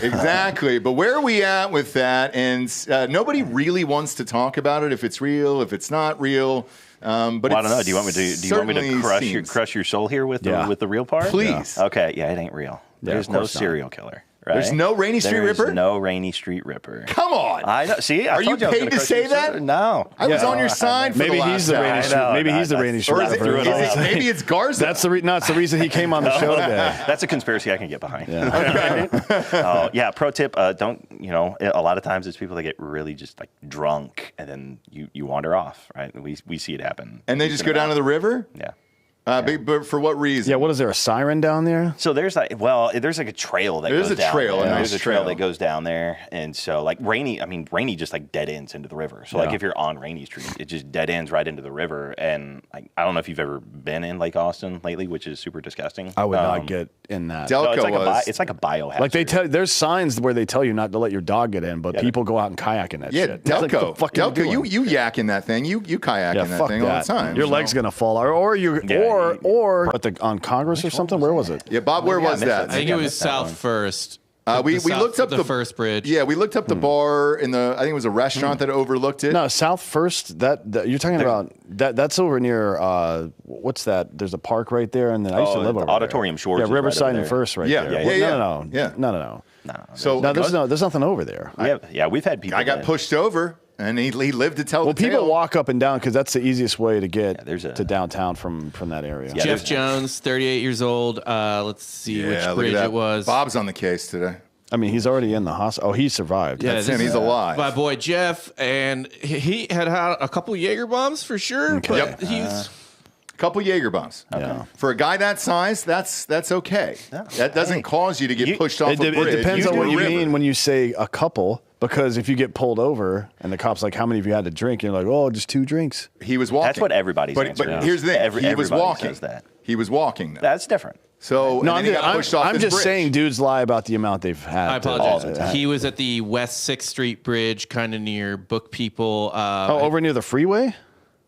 Speaker 1: Exactly. But where are we at with that? And nobody really wants to talk about it, if it's real, if it's not real. But
Speaker 2: well, I don't know. Do you want me to crush your soul here with the real part?
Speaker 1: Please.
Speaker 2: Yeah. Okay. Yeah, it ain't real. There's no serial killer. Right?
Speaker 1: There's no Rainey Street Ripper?
Speaker 2: There's no Rainey Street Ripper.
Speaker 1: Come on.
Speaker 2: I know. See,
Speaker 1: are you paid to say that?
Speaker 2: No.
Speaker 1: I was on your side for
Speaker 3: maybe
Speaker 1: the
Speaker 3: he's the Rainey Street. Maybe he's the Rainey Street Ripper.
Speaker 1: Maybe it's Garza.
Speaker 3: That's the it's the reason he came on the show today.
Speaker 2: That's a conspiracy I can get behind.
Speaker 3: Yeah.
Speaker 2: Okay. Pro tip: don't. A lot of times it's people that get really just like drunk and then you wander off. Right? We see it happen.
Speaker 1: And they just go down to the river.
Speaker 2: Yeah.
Speaker 1: But for what reason?
Speaker 3: Yeah, what is there, a siren down there?
Speaker 2: So there's like a trail that goes down there. There's a trail that goes down there. And so like Rainey just like dead ends into the river. So like if you're on Rainey Street, it just dead ends right into the river. And like, I don't know if you've ever been in Lake Austin lately, which is super disgusting.
Speaker 3: I would not get in that.
Speaker 1: Delco
Speaker 2: it's like a biohazard.
Speaker 3: Like there's signs where they tell you not to let your dog get in, but people go out and kayak in that shit.
Speaker 1: Delco. Like, Delco, you yak in that thing. You kayak in that thing all the time.
Speaker 3: Your leg's gonna fall. Or on Congress or something. Where was it?
Speaker 1: Yeah, Bob, where was that?
Speaker 4: I think it was South First.
Speaker 1: We looked up
Speaker 4: the first bridge.
Speaker 1: Yeah, we looked up the bar in the. I think it was a restaurant that overlooked it.
Speaker 3: No, South First. That you're talking about. That's over near. What's that? There's a park right there, and then I used to live over
Speaker 2: Auditorium
Speaker 3: there.
Speaker 2: Shores.
Speaker 3: Yeah, Riverside and First right there.
Speaker 1: Yeah.
Speaker 3: No.
Speaker 1: So
Speaker 3: there's nothing over there.
Speaker 2: We've had people.
Speaker 1: I got pushed over. And he lived to tell the
Speaker 3: tale. Well, people walk up and down because that's the easiest way to get to downtown from that area.
Speaker 4: Yeah, Jeff Jones, 38 years old. Let's see which bridge it was.
Speaker 1: Bob's on the case today.
Speaker 3: I mean, he's already in the hospital. Oh, he survived.
Speaker 1: Yeah, that's him. He's alive.
Speaker 4: My boy Jeff, and he had a couple Jaeger bombs for sure.
Speaker 3: Okay.
Speaker 4: But he's
Speaker 1: a couple Jaeger bombs.
Speaker 3: Yeah.
Speaker 1: For a guy that size, that's okay. Yeah. That doesn't cause you to get pushed off a bridge.
Speaker 3: It depends on what you mean when you say a couple. Because if you get pulled over and the cop's like, how many of you had to drink? And you're like, oh, just 2 drinks.
Speaker 1: He was walking.
Speaker 2: That's what everybody's answer.
Speaker 1: But here's the thing. He was walking. He was walking.
Speaker 2: That's different.
Speaker 1: So
Speaker 3: no, I'm just saying dudes lie about the amount they've had.
Speaker 4: I apologize. He was at the West 6th Street Bridge, kind of near Book People.
Speaker 3: Over near the freeway?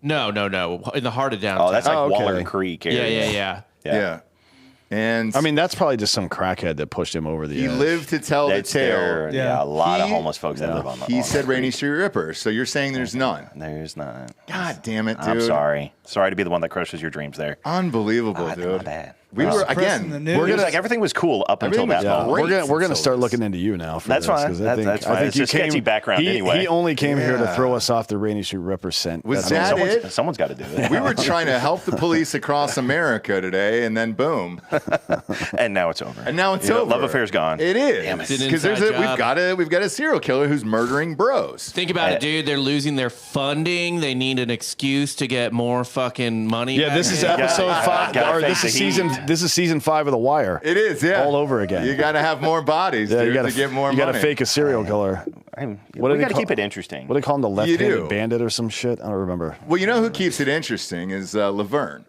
Speaker 4: No. In the heart of downtown.
Speaker 2: Oh, that's like Waller Creek area.
Speaker 1: Yeah. And
Speaker 3: I mean, that's probably just some crackhead that pushed him over the edge.
Speaker 1: He lived to tell the tale.
Speaker 2: Yeah, a lot of homeless folks that live on the
Speaker 1: He said Rainey Street Ripper, so you're saying there's none.
Speaker 2: There's none.
Speaker 1: God damn it, dude.
Speaker 2: I'm sorry. Sorry to be the one that crushes your dreams there.
Speaker 1: Unbelievable, dude.
Speaker 2: My bad.
Speaker 1: We were again.
Speaker 2: We're gonna like everything was cool up until that moment.
Speaker 3: We're gonna start looking into you now. For
Speaker 2: that's
Speaker 3: this,
Speaker 2: fine. That's fine. I think it's a sketchy background anyway.
Speaker 3: He only came here to throw us off the Rainey Street represent.
Speaker 1: Was that it?
Speaker 2: Someone's got to do it.
Speaker 1: We were trying to help the police across America today, and then boom,
Speaker 2: and now it's over.
Speaker 1: And now it's over.
Speaker 2: Love affair's gone.
Speaker 1: It is because we've got a serial killer who's murdering bros.
Speaker 4: Think about it, dude. They're losing their funding. They need an excuse to get more fucking money.
Speaker 3: Yeah, this is episode 5. Or this is season 5 of The Wire.
Speaker 1: It is, yeah.
Speaker 3: All over again.
Speaker 1: You got to have more bodies, dude, to get more money.
Speaker 3: You got to fake a serial killer.
Speaker 2: We got to keep it interesting.
Speaker 3: What do they call him? The left-handed bandit or some shit? I don't remember.
Speaker 1: Well, you know who keeps it interesting is Laverne,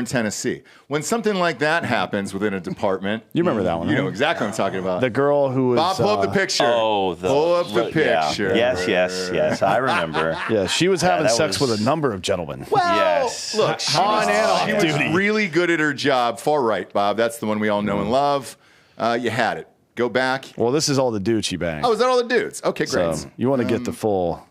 Speaker 1: Tennessee. When something like that happens within a department,
Speaker 3: you remember that one?
Speaker 1: You know exactly what I'm talking about.
Speaker 3: The girl who was
Speaker 1: Bob, pull up the picture. Pull up the picture.
Speaker 2: Yeah. Yes. I remember.
Speaker 3: Yeah, she was having sex with a number of gentlemen.
Speaker 1: Well,
Speaker 2: yes.
Speaker 1: Look, she was really good at her job. Far right, Bob. That's the one we all know and love. You had it. Go back.
Speaker 3: Well, this is all the dudes she banged.
Speaker 1: Oh, is that all the dudes? Okay, great.
Speaker 3: So you want to get the full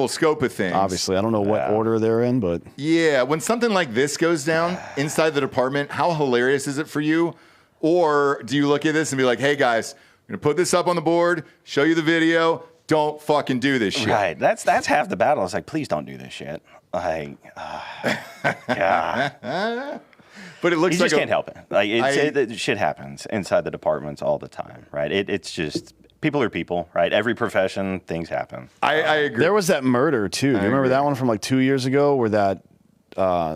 Speaker 1: scope of things.
Speaker 3: Obviously, I don't know what order they're in, but
Speaker 1: yeah, when something like this goes down inside the department, how hilarious is it for you? Or do you look at this and be like, "Hey guys, I'm gonna put this up on the board, show you the video. Don't fucking do this shit."
Speaker 2: Right. That's half the battle. It's like, please don't do this shit. Like, yeah.
Speaker 1: But it looks
Speaker 2: you just can't help it. Like shit happens inside the departments all the time, right? It's just people are people, right? Every profession, things happen.
Speaker 1: I agree.
Speaker 3: There was that murder too. Do you remember that one from like 2 years ago, where that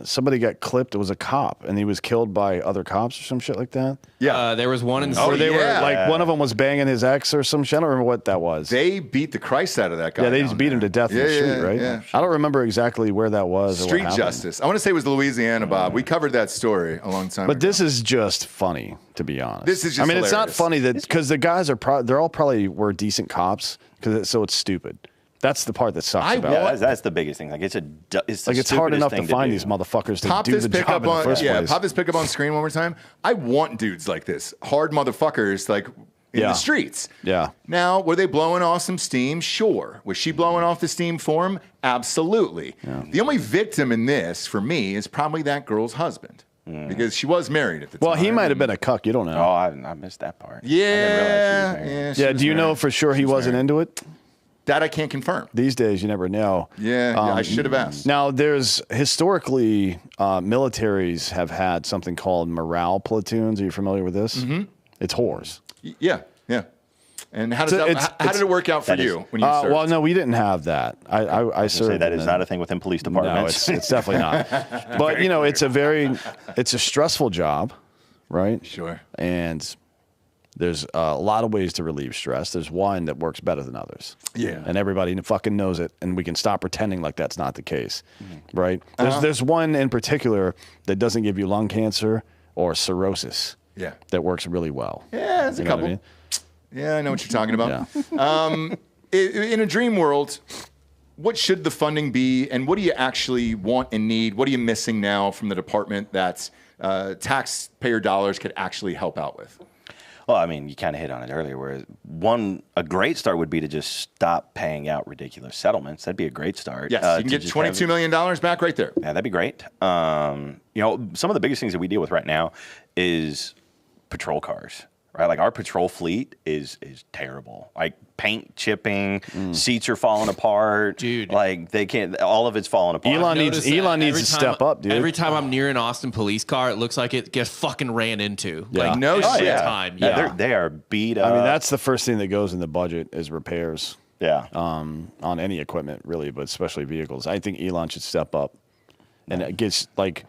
Speaker 3: somebody got clipped? It was a cop, and he was killed by other cops or some shit like that.
Speaker 1: Yeah,
Speaker 4: there was one in.
Speaker 3: Where they were like one of them was banging his ex or some shit. I don't remember what that was.
Speaker 1: They beat the Christ out of that guy.
Speaker 3: Yeah, they just beat him to death in the street, right?
Speaker 1: Yeah.
Speaker 3: I don't remember exactly where that was.
Speaker 1: Street justice. I want to say it was Louisiana, Bob. We covered that story a long time ago.
Speaker 3: But this is just funny, to be honest.
Speaker 1: This is just
Speaker 3: it's not funny that because the guys are they're all probably were decent cops, so it's stupid. That's the part that sucks about it.
Speaker 2: That's the biggest thing. Like it's
Speaker 3: hard enough to find these motherfuckers to do the job in the first place.
Speaker 1: Pop this pickup on screen one more time. I want dudes like this, hard motherfuckers like in the streets.
Speaker 3: Yeah.
Speaker 1: Now, were they blowing off some steam? Sure. Was she blowing off the steam for him? Absolutely. Yeah. The only victim in this, for me, is probably that girl's husband. Because she was married at the time.
Speaker 3: Well, he might have been a cuck. You don't know.
Speaker 2: Oh, I missed that part.
Speaker 1: Yeah.
Speaker 3: Yeah. Do you know for sure he wasn't into it?
Speaker 1: That I can't confirm.
Speaker 3: These days, you never know.
Speaker 1: Yeah, I should have asked.
Speaker 3: Now, there's historically, militaries have had something called morale platoons. Are you familiar with this? Mm-hmm. It's whores.
Speaker 1: Yeah. And how did it work out for you when you served?
Speaker 3: Well, no, we didn't have that. I served.
Speaker 2: That is not a thing within police departments.
Speaker 3: No, it's definitely not. But it's a stressful job, right?
Speaker 1: Sure.
Speaker 3: And there's a lot of ways to relieve stress. There's one that works better than others.
Speaker 1: Yeah.
Speaker 3: And everybody fucking knows it, and we can stop pretending like that's not the case, right? There's one in particular that doesn't give you lung cancer or cirrhosis.
Speaker 1: Yeah.
Speaker 3: That works really well.
Speaker 1: Yeah, there's a couple. I mean? Yeah, I know what you're talking about.
Speaker 3: Yeah.
Speaker 1: In a dream world, what should the funding be, and what do you actually want and need? What are you missing now from the department that taxpayer dollars could actually help out with?
Speaker 2: Well, I mean, you kind of hit on it earlier, where a great start would be to just stop paying out ridiculous settlements. That'd be a great start.
Speaker 1: Yes, you can get $22 million back right there.
Speaker 2: Yeah, that'd be great. Some of the biggest things that we deal with right now is patrol cars. Right, like our patrol fleet is terrible. Like paint chipping, seats are falling apart.
Speaker 4: Dude,
Speaker 2: like they can't. All of it's falling apart.
Speaker 3: Elon needs to step up, dude.
Speaker 4: Every time I'm near an Austin police car, it looks like it gets fucking ran into.
Speaker 3: Yeah.
Speaker 4: Like no shit.
Speaker 2: Time. Yeah, they are beat up.
Speaker 3: I mean, that's the first thing that goes in the budget is repairs.
Speaker 2: Yeah.
Speaker 3: On any equipment, really, but especially vehicles. I think Elon should step up, and it gets like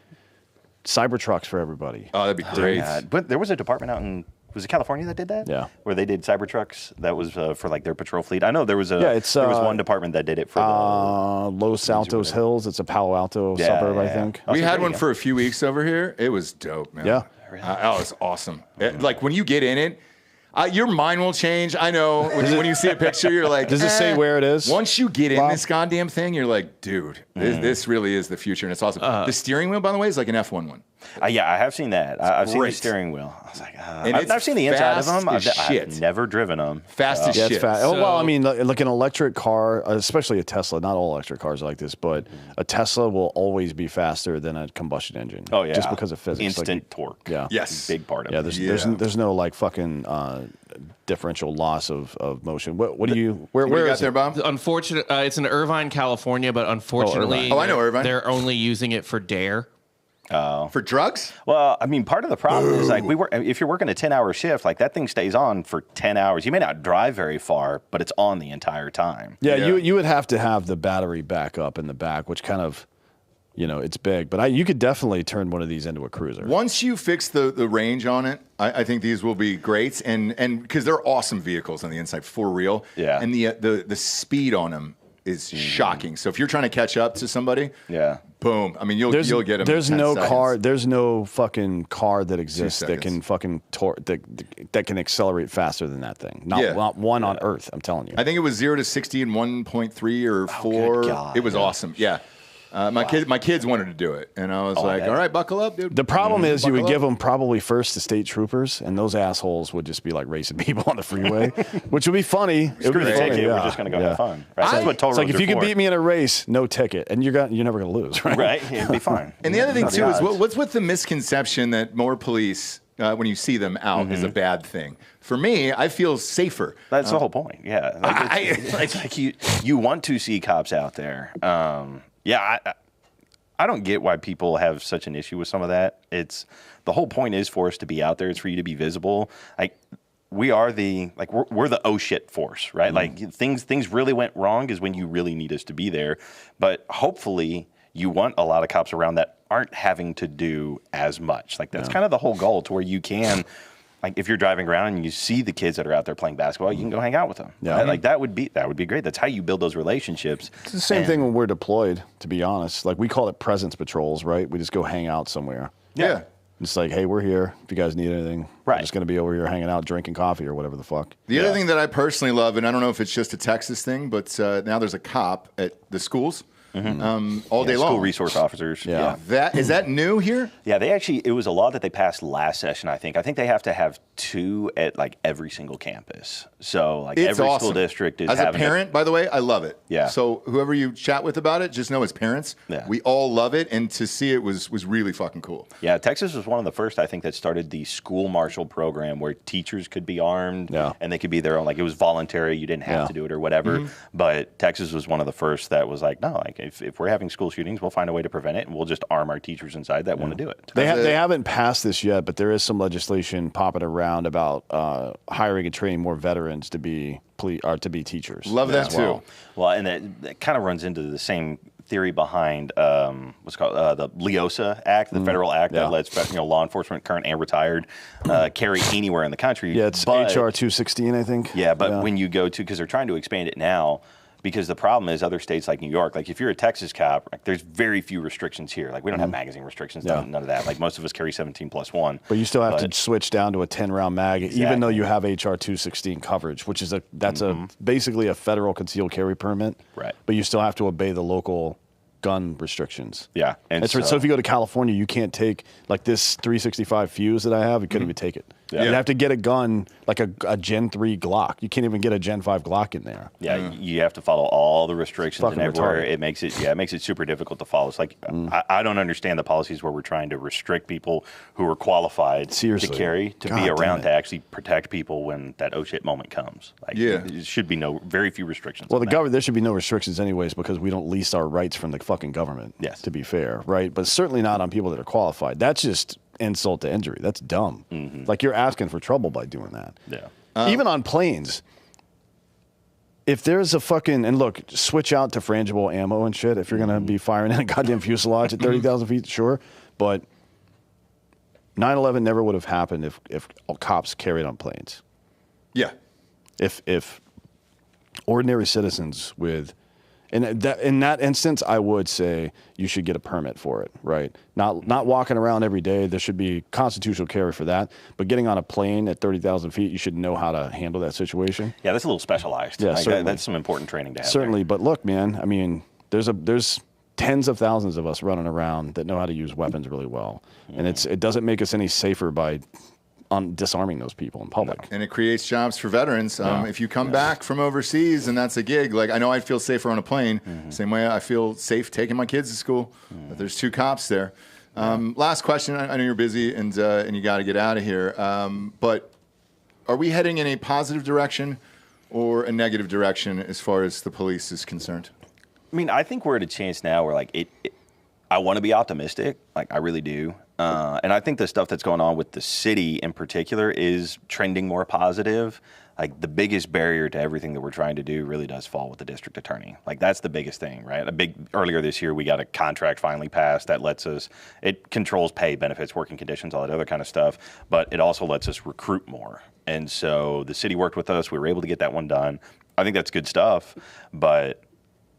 Speaker 3: cyber trucks for everybody.
Speaker 1: Oh, that'd be great.
Speaker 2: But there was a department out in. Was it California that did that?
Speaker 3: Yeah.
Speaker 2: Where they did Cybertrucks. That was for like their patrol fleet. I know there was there was one department that did it for
Speaker 3: Los Altos Hills. It's a Palo Alto suburb, I think.
Speaker 1: We had one for a few weeks over here. It was dope, man.
Speaker 3: Yeah.
Speaker 1: That was awesome. Like when you get in it, your mind will change. I know. When you see a picture, you're like,
Speaker 3: does it say where it is?
Speaker 1: Once you get in this goddamn thing, you're like, dude, this really is the future, and it's awesome. The steering wheel, by the way, is like an F11.
Speaker 2: Yeah, I have seen that. I've seen the steering wheel. I was like, I've seen the inside of them. I've never driven them.
Speaker 1: Fast as shit.
Speaker 3: Fast. So, well, I mean, like an electric car, especially a Tesla. Not all electric cars are like this, but a Tesla will always be faster than a combustion engine.
Speaker 2: Oh yeah,
Speaker 3: just because of physics.
Speaker 2: Instant torque.
Speaker 3: Yeah.
Speaker 1: Yes.
Speaker 2: Big part of
Speaker 3: it. There's no like fucking differential loss of motion. What do you? Where
Speaker 1: you got
Speaker 3: is
Speaker 1: there, Bob?
Speaker 4: Unfortunate. It's in Irvine, California, but unfortunately,
Speaker 1: I know Irvine.
Speaker 4: They're only using it for dare.
Speaker 1: For drugs?
Speaker 2: Well, I mean, part of the problem is like if you're working a 10-hour shift, like that thing stays on for 10 hours. You may not drive very far, but it's on the entire time.
Speaker 3: Yeah, you would have to have the battery back up in the back, which kind of, it's big. But you could definitely turn one of these into a cruiser.
Speaker 1: Once you fix the range on it, I think these will be great, and because they're awesome vehicles on the inside, for real.
Speaker 2: Yeah.
Speaker 1: And the speed on them is shocking. So if you're trying to catch up to somebody, boom. I mean, you'll get them.
Speaker 3: There's no car. There's no fucking car that exists that can fucking that can accelerate faster than that thing. Not one on Earth. I'm telling you.
Speaker 1: I think it was 0 to 60 in 1.3 or 4.
Speaker 2: Good God.
Speaker 1: It was awesome. Yeah. My kids wanted to do it, and I was like, all right, buckle up, dude.
Speaker 3: The problem is you would give them probably first to state troopers, and those assholes would just be like racing people on the freeway, which would be funny.
Speaker 2: Screw the ticket. We're just going to go have fun. Right? That's what toll roads
Speaker 3: like if you
Speaker 2: are
Speaker 3: can
Speaker 2: for.
Speaker 3: beat me in a race, no ticket, and you're never going to lose, right?
Speaker 2: Right? It'd be fine.
Speaker 1: And the other thing, too, is what's with the misconception that more police, when you see them out, is a bad thing? For me, I feel safer.
Speaker 2: That's the whole point. Yeah. It's like you want to see cops out there. I don't get why people have such an issue with some of that. The whole point is for us to be out there. It's for you to be visible. Like we are we're the oh shit force, right? Like things really went wrong is when you really need us to be there. But hopefully you want a lot of cops around that aren't having to do as much. Like that's kind of the whole goal, to where you can. Like if you're driving around and you see the kids that are out there playing basketball, you can go hang out with them. Yeah. Right? Like that would be great. That's how you build those relationships.
Speaker 3: It's the same thing when we're deployed, to be honest. Like we call it presence patrols, right? We just go hang out somewhere.
Speaker 1: Yeah.
Speaker 3: It's like, hey, we're here. If you guys need anything, we're just going to be over here hanging out, drinking coffee or whatever the fuck.
Speaker 1: The other thing that I personally love, and I don't know if it's just a Texas thing, but now there's a cop at the schools. All day long.
Speaker 2: School resource officers.
Speaker 3: Yeah.
Speaker 1: Is that new here?
Speaker 2: Yeah, it was a law that they passed last session, I think. I think they have to have 2 at like every single campus. So like
Speaker 1: it's
Speaker 2: every
Speaker 1: awesome.
Speaker 2: school district is
Speaker 1: As a parent, by the way, I love it.
Speaker 2: Yeah.
Speaker 1: So whoever you chat with about it, just know as parents, we all love it, and to see it was really fucking cool.
Speaker 2: Yeah, Texas was one of the first, I think, that started the school marshal program where teachers could be armed and they could be their own, like it was voluntary, you didn't have to do it or whatever. But Texas was one of the first that was like, no, like if we're having school shootings, we'll find a way to prevent it, and we'll just arm our teachers inside that want to do it.
Speaker 3: They haven't passed this yet, but there is some legislation popping around about hiring and training more veterans to be teachers.
Speaker 1: Love that too.
Speaker 2: Well, and that kind of runs into the same theory behind what's called the LEOSA Act, the federal act that lets law enforcement, current and retired, carry anywhere in the country.
Speaker 3: Yeah, it's HR 216, I think.
Speaker 2: Yeah, but when you go to, because they're trying to expand it now, because the problem is other states like New York, like if you're a Texas cop, like there's very few restrictions here. Like we don't have magazine restrictions, none of that. Like most of us carry 17+1.
Speaker 3: But you still have to switch down to a 10-round mag, even though you have HR 216 coverage, which is basically a federal concealed carry permit.
Speaker 2: Right.
Speaker 3: But you still have to obey the local gun restrictions.
Speaker 2: Yeah. And
Speaker 3: so if you go to California, you can't take like this 365 fuse that I have. You couldn't even take it. Yeah. You'd have to get a gun like a Gen 3 Glock. You can't even get a Gen 5 Glock in there.
Speaker 2: Yeah, you have to follow all the restrictions and everywhere. It makes it super difficult to follow. It's like I don't understand the policies where we're trying to restrict people who are qualified to carry, to be around, to actually protect people when that oh shit moment comes. Like, there should be very few restrictions.
Speaker 3: Well, there should be no restrictions anyways, because we don't lease our rights from the fucking government.
Speaker 2: Yes.
Speaker 3: To be fair, right? But certainly not on people that are qualified. That's just insult to injury. That's dumb. Like you're asking for trouble by doing that.
Speaker 2: Yeah.
Speaker 3: Even on planes, if there's a fucking, and look, switch out to frangible ammo and shit if you're going to be firing in a goddamn fuselage at 30,000 feet, sure. But 9/11 never would have happened if cops carried on planes.
Speaker 1: Yeah.
Speaker 3: If ordinary citizens with, in that instance, I would say you should get a permit for it, right? Not walking around every day. There should be constitutional carry for that. But getting on a plane at 30,000 feet, you should know how to handle that situation.
Speaker 2: Yeah, that's a little specialized.
Speaker 3: Yeah,
Speaker 2: that's some important training to have.
Speaker 3: Certainly, but look, man, I mean, there's tens of thousands of us running around that know how to use weapons really well. And it doesn't make us any safer by disarming those people in public.
Speaker 1: And it creates jobs for veterans. If you come back from overseas and that's a gig, like I know I'd feel safer on a plane, same way I feel safe taking my kids to school. But there's 2 cops there. Last question. I know you're busy and you got to get out of here. But are we heading in a positive direction or a negative direction as far as the police is concerned?
Speaker 2: I mean, I think we're at a chance now where like I want to be optimistic, like I really do. And I think the stuff that's going on with the city in particular is trending more positive. Like the biggest barrier to everything that we're trying to do really does fall with the district attorney. Like that's the biggest thing, right? Earlier this year, we got a contract finally passed that lets us, it controls pay, benefits, working conditions, all that other kind of stuff, but it also lets us recruit more. And so the city worked with us. We were able to get that one done. I think that's good stuff, but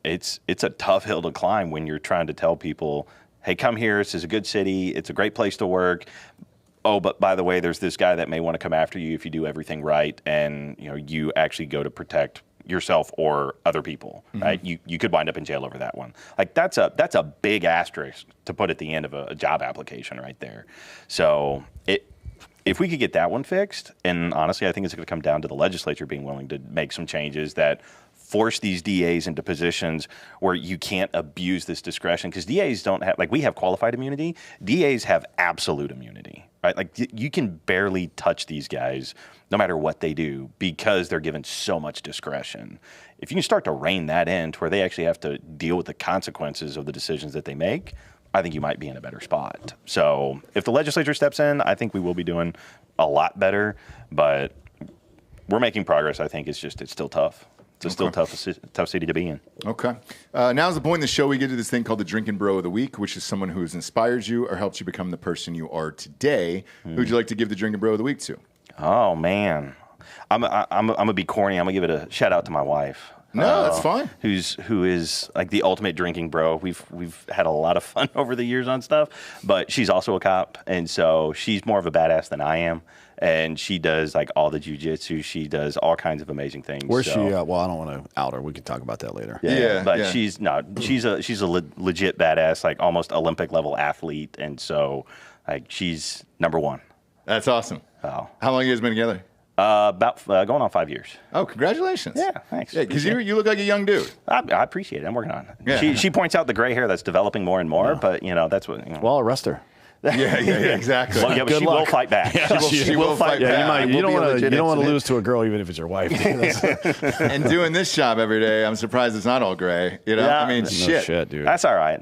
Speaker 2: it's a tough hill to climb when you're trying to tell people, hey, come here. This is a good city. It's a great place to work. Oh, but by the way, there's this guy that may want to come after you if you do everything right, and you actually go to protect yourself or other people, right? You could wind up in jail over that one. Like that's a big asterisk to put at the end of a job application right there. So if we could get that one fixed, and honestly, I think it's going to come down to the legislature being willing to make some changes that force these DAs into positions where you can't abuse this discretion, because DAs don't have, like, we have qualified immunity. DAs have absolute immunity, right? Like you can barely touch these guys no matter what they do because they're given so much discretion. If you can start to rein that in to where they actually have to deal with the consequences of the decisions that they make, I think you might be in a better spot. So if the legislature steps in, I think we will be doing a lot better, but we're making progress. I think it's still tough. It's still tough city to be in. Okay.
Speaker 1: Now's the point in the show we get to this thing called the Drinkin' Bro of the Week, which is someone who has inspired you or helped you become the person you are today. Who would you like to give the Drinkin' Bro of the Week to?
Speaker 2: Oh, man. I'm going to be corny. I'm going to give it a shout out to my wife.
Speaker 1: No, that's fine.
Speaker 2: Who is like the ultimate drinking bro. We've had a lot of fun over the years on stuff, but she's also a cop, and so she's more of a badass than I am. And she does like all the jujitsu. She does all kinds of amazing things.
Speaker 3: Where's she? Well, I don't want to out her. We can talk about that later.
Speaker 2: But she's a legit badass, like almost Olympic level athlete, and so like she's number one.
Speaker 1: That's awesome.
Speaker 2: Oh.
Speaker 1: How long have you guys been together?
Speaker 2: About going on 5 years.
Speaker 1: Oh, congratulations.
Speaker 2: Yeah, thanks.
Speaker 1: Yeah, because you look like a young dude.
Speaker 2: I appreciate it. I'm working on it. Yeah. She points out the gray hair that's developing more and more, but that's what.
Speaker 3: Well, arrest her.
Speaker 1: Yeah, exactly.
Speaker 2: Well, but she will fight back.
Speaker 1: Yeah, she will fight back.
Speaker 3: You don't want to lose to a girl, even if it's your wife.
Speaker 1: And doing this job every day, I'm surprised it's not all gray. I mean,
Speaker 3: shit, dude.
Speaker 2: That's all right.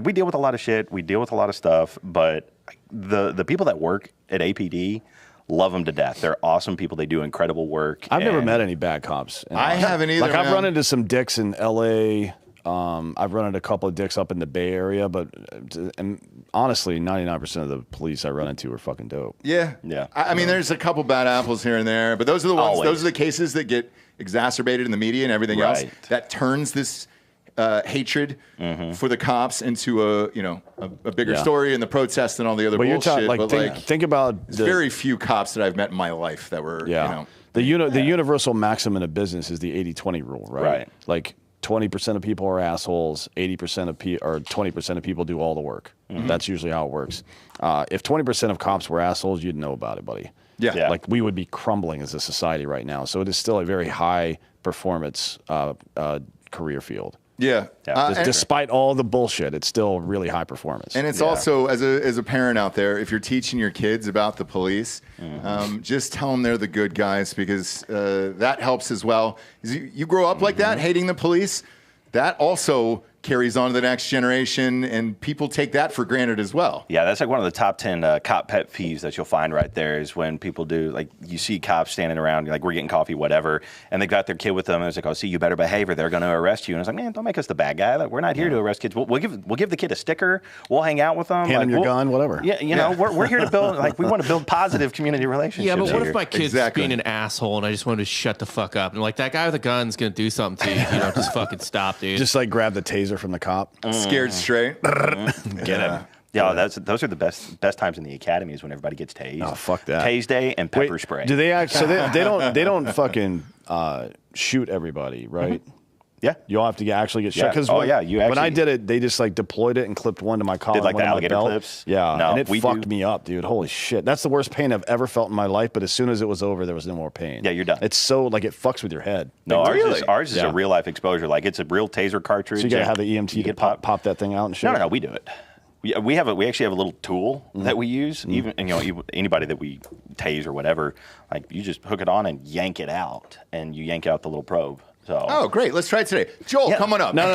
Speaker 2: We deal with a lot of shit. We deal with a lot of stuff, but the people that work at APD, love them to death. They're awesome people. They do incredible work.
Speaker 3: I've never met any bad cops.
Speaker 1: I haven't either.
Speaker 3: Like I've run into some dicks in LA. I've run into a couple of dicks up in the Bay Area, but and honestly, 99% of the police I run into are fucking dope.
Speaker 1: Yeah. I mean, there's a couple bad apples here and there, but those are the ones.
Speaker 2: Always.
Speaker 1: Those are the cases that get exacerbated in the media and everything else. That turns this hatred for the cops into a bigger story and the protests and all the other bullshit.
Speaker 3: Think about
Speaker 1: there's very few cops that I've met in my life that were
Speaker 3: the universal maxim in a business is the 80-20 rule, right? Like 20% of people are assholes, 80% of or 20% of people do all the work. That's usually how it works. If 20% of cops were assholes, you'd know about it, buddy.
Speaker 1: Yeah.
Speaker 3: Like we would be crumbling as a society right now. So it is still a very high performance career field.
Speaker 1: Yeah.
Speaker 3: Despite all the bullshit, it's still really high performance.
Speaker 1: And it's also, as a parent out there, if you're teaching your kids about the police, just tell them they're the good guys, because that helps as well. You grow up like that, hating the police, that also carries on to the next generation, and people take that for granted as well.
Speaker 2: Yeah, that's like one of the top 10 cop pet peeves that you'll find right there is when people do, like, you see cops standing around, like, we're getting coffee, whatever, and they got their kid with them, and it's like, oh, see, you better behave or they're going to arrest you. And it's like, man, don't make us the bad guy. Like, we're not here to arrest kids. We'll give the kid a sticker. We'll hang out with them.
Speaker 3: Hand him your gun, whatever.
Speaker 2: Yeah, we're here to build, like, we want to build positive community relationships.
Speaker 4: Yeah, but what if my kid's being an asshole and I just wanted to shut the fuck up? And like, that guy with the gun's going to do something to you, just fucking stop, dude.
Speaker 3: Just like grab the taser from the cop.
Speaker 1: Scared straight.
Speaker 2: Get him. Yeah, those are the best times in the academy is when everybody gets tased.
Speaker 3: Oh, fuck that.
Speaker 2: Tase day and pepper spray.
Speaker 3: Do they actually? So they don't fucking shoot everybody, right?
Speaker 2: Yeah.
Speaker 3: You'll have to actually get shot.
Speaker 2: Yeah.
Speaker 3: When I did it, they just like deployed it and clipped one to my collar.
Speaker 2: Did like
Speaker 3: one
Speaker 2: the
Speaker 3: to my
Speaker 2: alligator
Speaker 3: belt.
Speaker 2: clips?
Speaker 3: Yeah.
Speaker 2: No,
Speaker 3: and it fucked me up, dude. Holy shit. That's the worst pain I've ever felt in my life. But as soon as it was over, there was no more pain.
Speaker 2: Yeah, you're done.
Speaker 3: It's so like it fucks with your head.
Speaker 2: No, ours is a real life exposure. Like it's a real taser cartridge.
Speaker 3: So you got to have the EMT to pop that thing out and shit?
Speaker 2: No, we do it. We actually have a little tool that we use. Even anybody that we tase or whatever, like you just hook it on and yank it out, and you yank out the little probe. So.
Speaker 1: Oh, great. Let's try it today. Joel, come on up.
Speaker 3: No.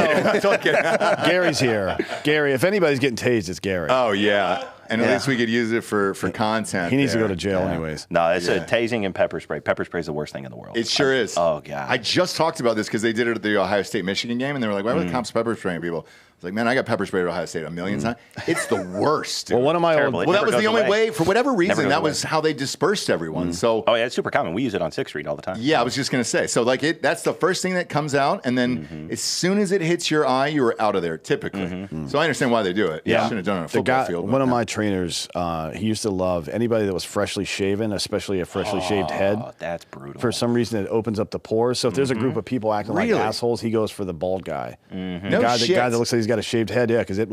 Speaker 3: Gary's here. Gary, if anybody's getting tased, it's Gary.
Speaker 1: Oh, yeah. And at least we could use it for content.
Speaker 3: He needs to go to jail anyways.
Speaker 2: No, it's a tasing and pepper spray. Pepper spray is the worst thing in the world.
Speaker 1: It sure is.
Speaker 2: Oh, God.
Speaker 1: I just talked about this because they did it at the Ohio State-Michigan game, and they were like, why were the cops pepper spraying people? I was like, man, I got pepper sprayed at Ohio State a million times. It's the worst. Dude.
Speaker 3: Well, one of my
Speaker 1: Well, that was the only way. For whatever reason, that was how they dispersed everyone. So,
Speaker 2: oh, yeah, it's super common. We use it on 6th Street all the time.
Speaker 1: Yeah, I was just going to say. So, like, that's the first thing that comes out, and then as soon as it hits your eye, you are out of there, typically. So I understand why they do it. Yeah. I shouldn't have done it on a football field.
Speaker 3: One of my trainers, he used to love anybody that was freshly shaven, especially a freshly shaved head.
Speaker 2: That's brutal.
Speaker 3: For some reason, it opens up the pores. So if there's a group of people acting like assholes, he goes for the bald guy. The guy that looks like he's got a shaved head, because it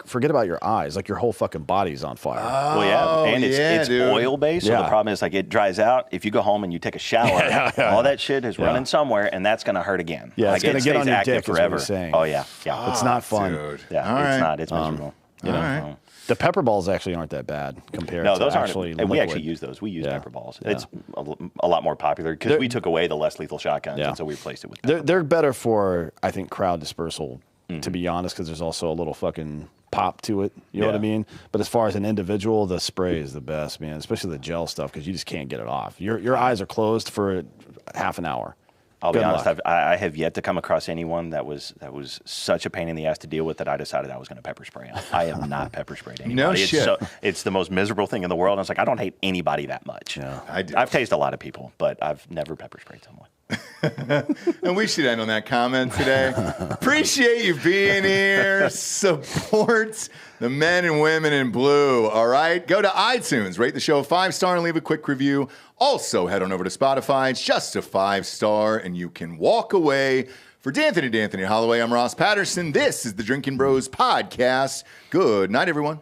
Speaker 3: forget about your eyes, like your whole fucking body's on fire.
Speaker 2: Well, yeah, and it's oil based. So the problem is like it dries out. If you go home and you take a shower, all that shit is running somewhere, and that's gonna hurt again.
Speaker 3: Yeah,
Speaker 2: like,
Speaker 3: it's gonna get on your dick
Speaker 2: forever.
Speaker 3: Is what saying.
Speaker 2: Oh yeah.
Speaker 3: It's not fun.
Speaker 1: Dude.
Speaker 2: Yeah, it's not. It's miserable.
Speaker 3: You know, the pepper balls actually aren't that bad compared to
Speaker 2: those
Speaker 3: actually
Speaker 2: aren't. And we actually use those. We use pepper balls. It's a lot more popular because we took away the less lethal shotguns, and so we replaced it with pepper.
Speaker 3: They're better for, I think, crowd dispersal, to be honest, because there's also a little fucking pop to it. You know what I mean? But as far as an individual, the spray is the best, man, especially the gel stuff, because you just can't get it off. Your eyes are closed for half an hour.
Speaker 2: I'll be honest, I have yet to come across anyone that was such a pain in the ass to deal with that I decided I was going to pepper spray them. I have not pepper sprayed anybody.
Speaker 1: No shit.
Speaker 2: It's the most miserable thing in the world. And I was like, I don't hate anybody that much.
Speaker 1: Yeah.
Speaker 2: I've tased a lot of people, but I've never pepper sprayed someone.
Speaker 1: And we should end on that comment today. Appreciate you being here. Support the men and women in blue. All right. Go to iTunes, rate the show a 5-star, and leave a quick review. Also, head on over to Spotify. It's just a 5-star, and you can walk away. For D'Anthony Hollaway, I'm Ross Patterson. This is the Drinkin' Bros podcast. Good night, everyone.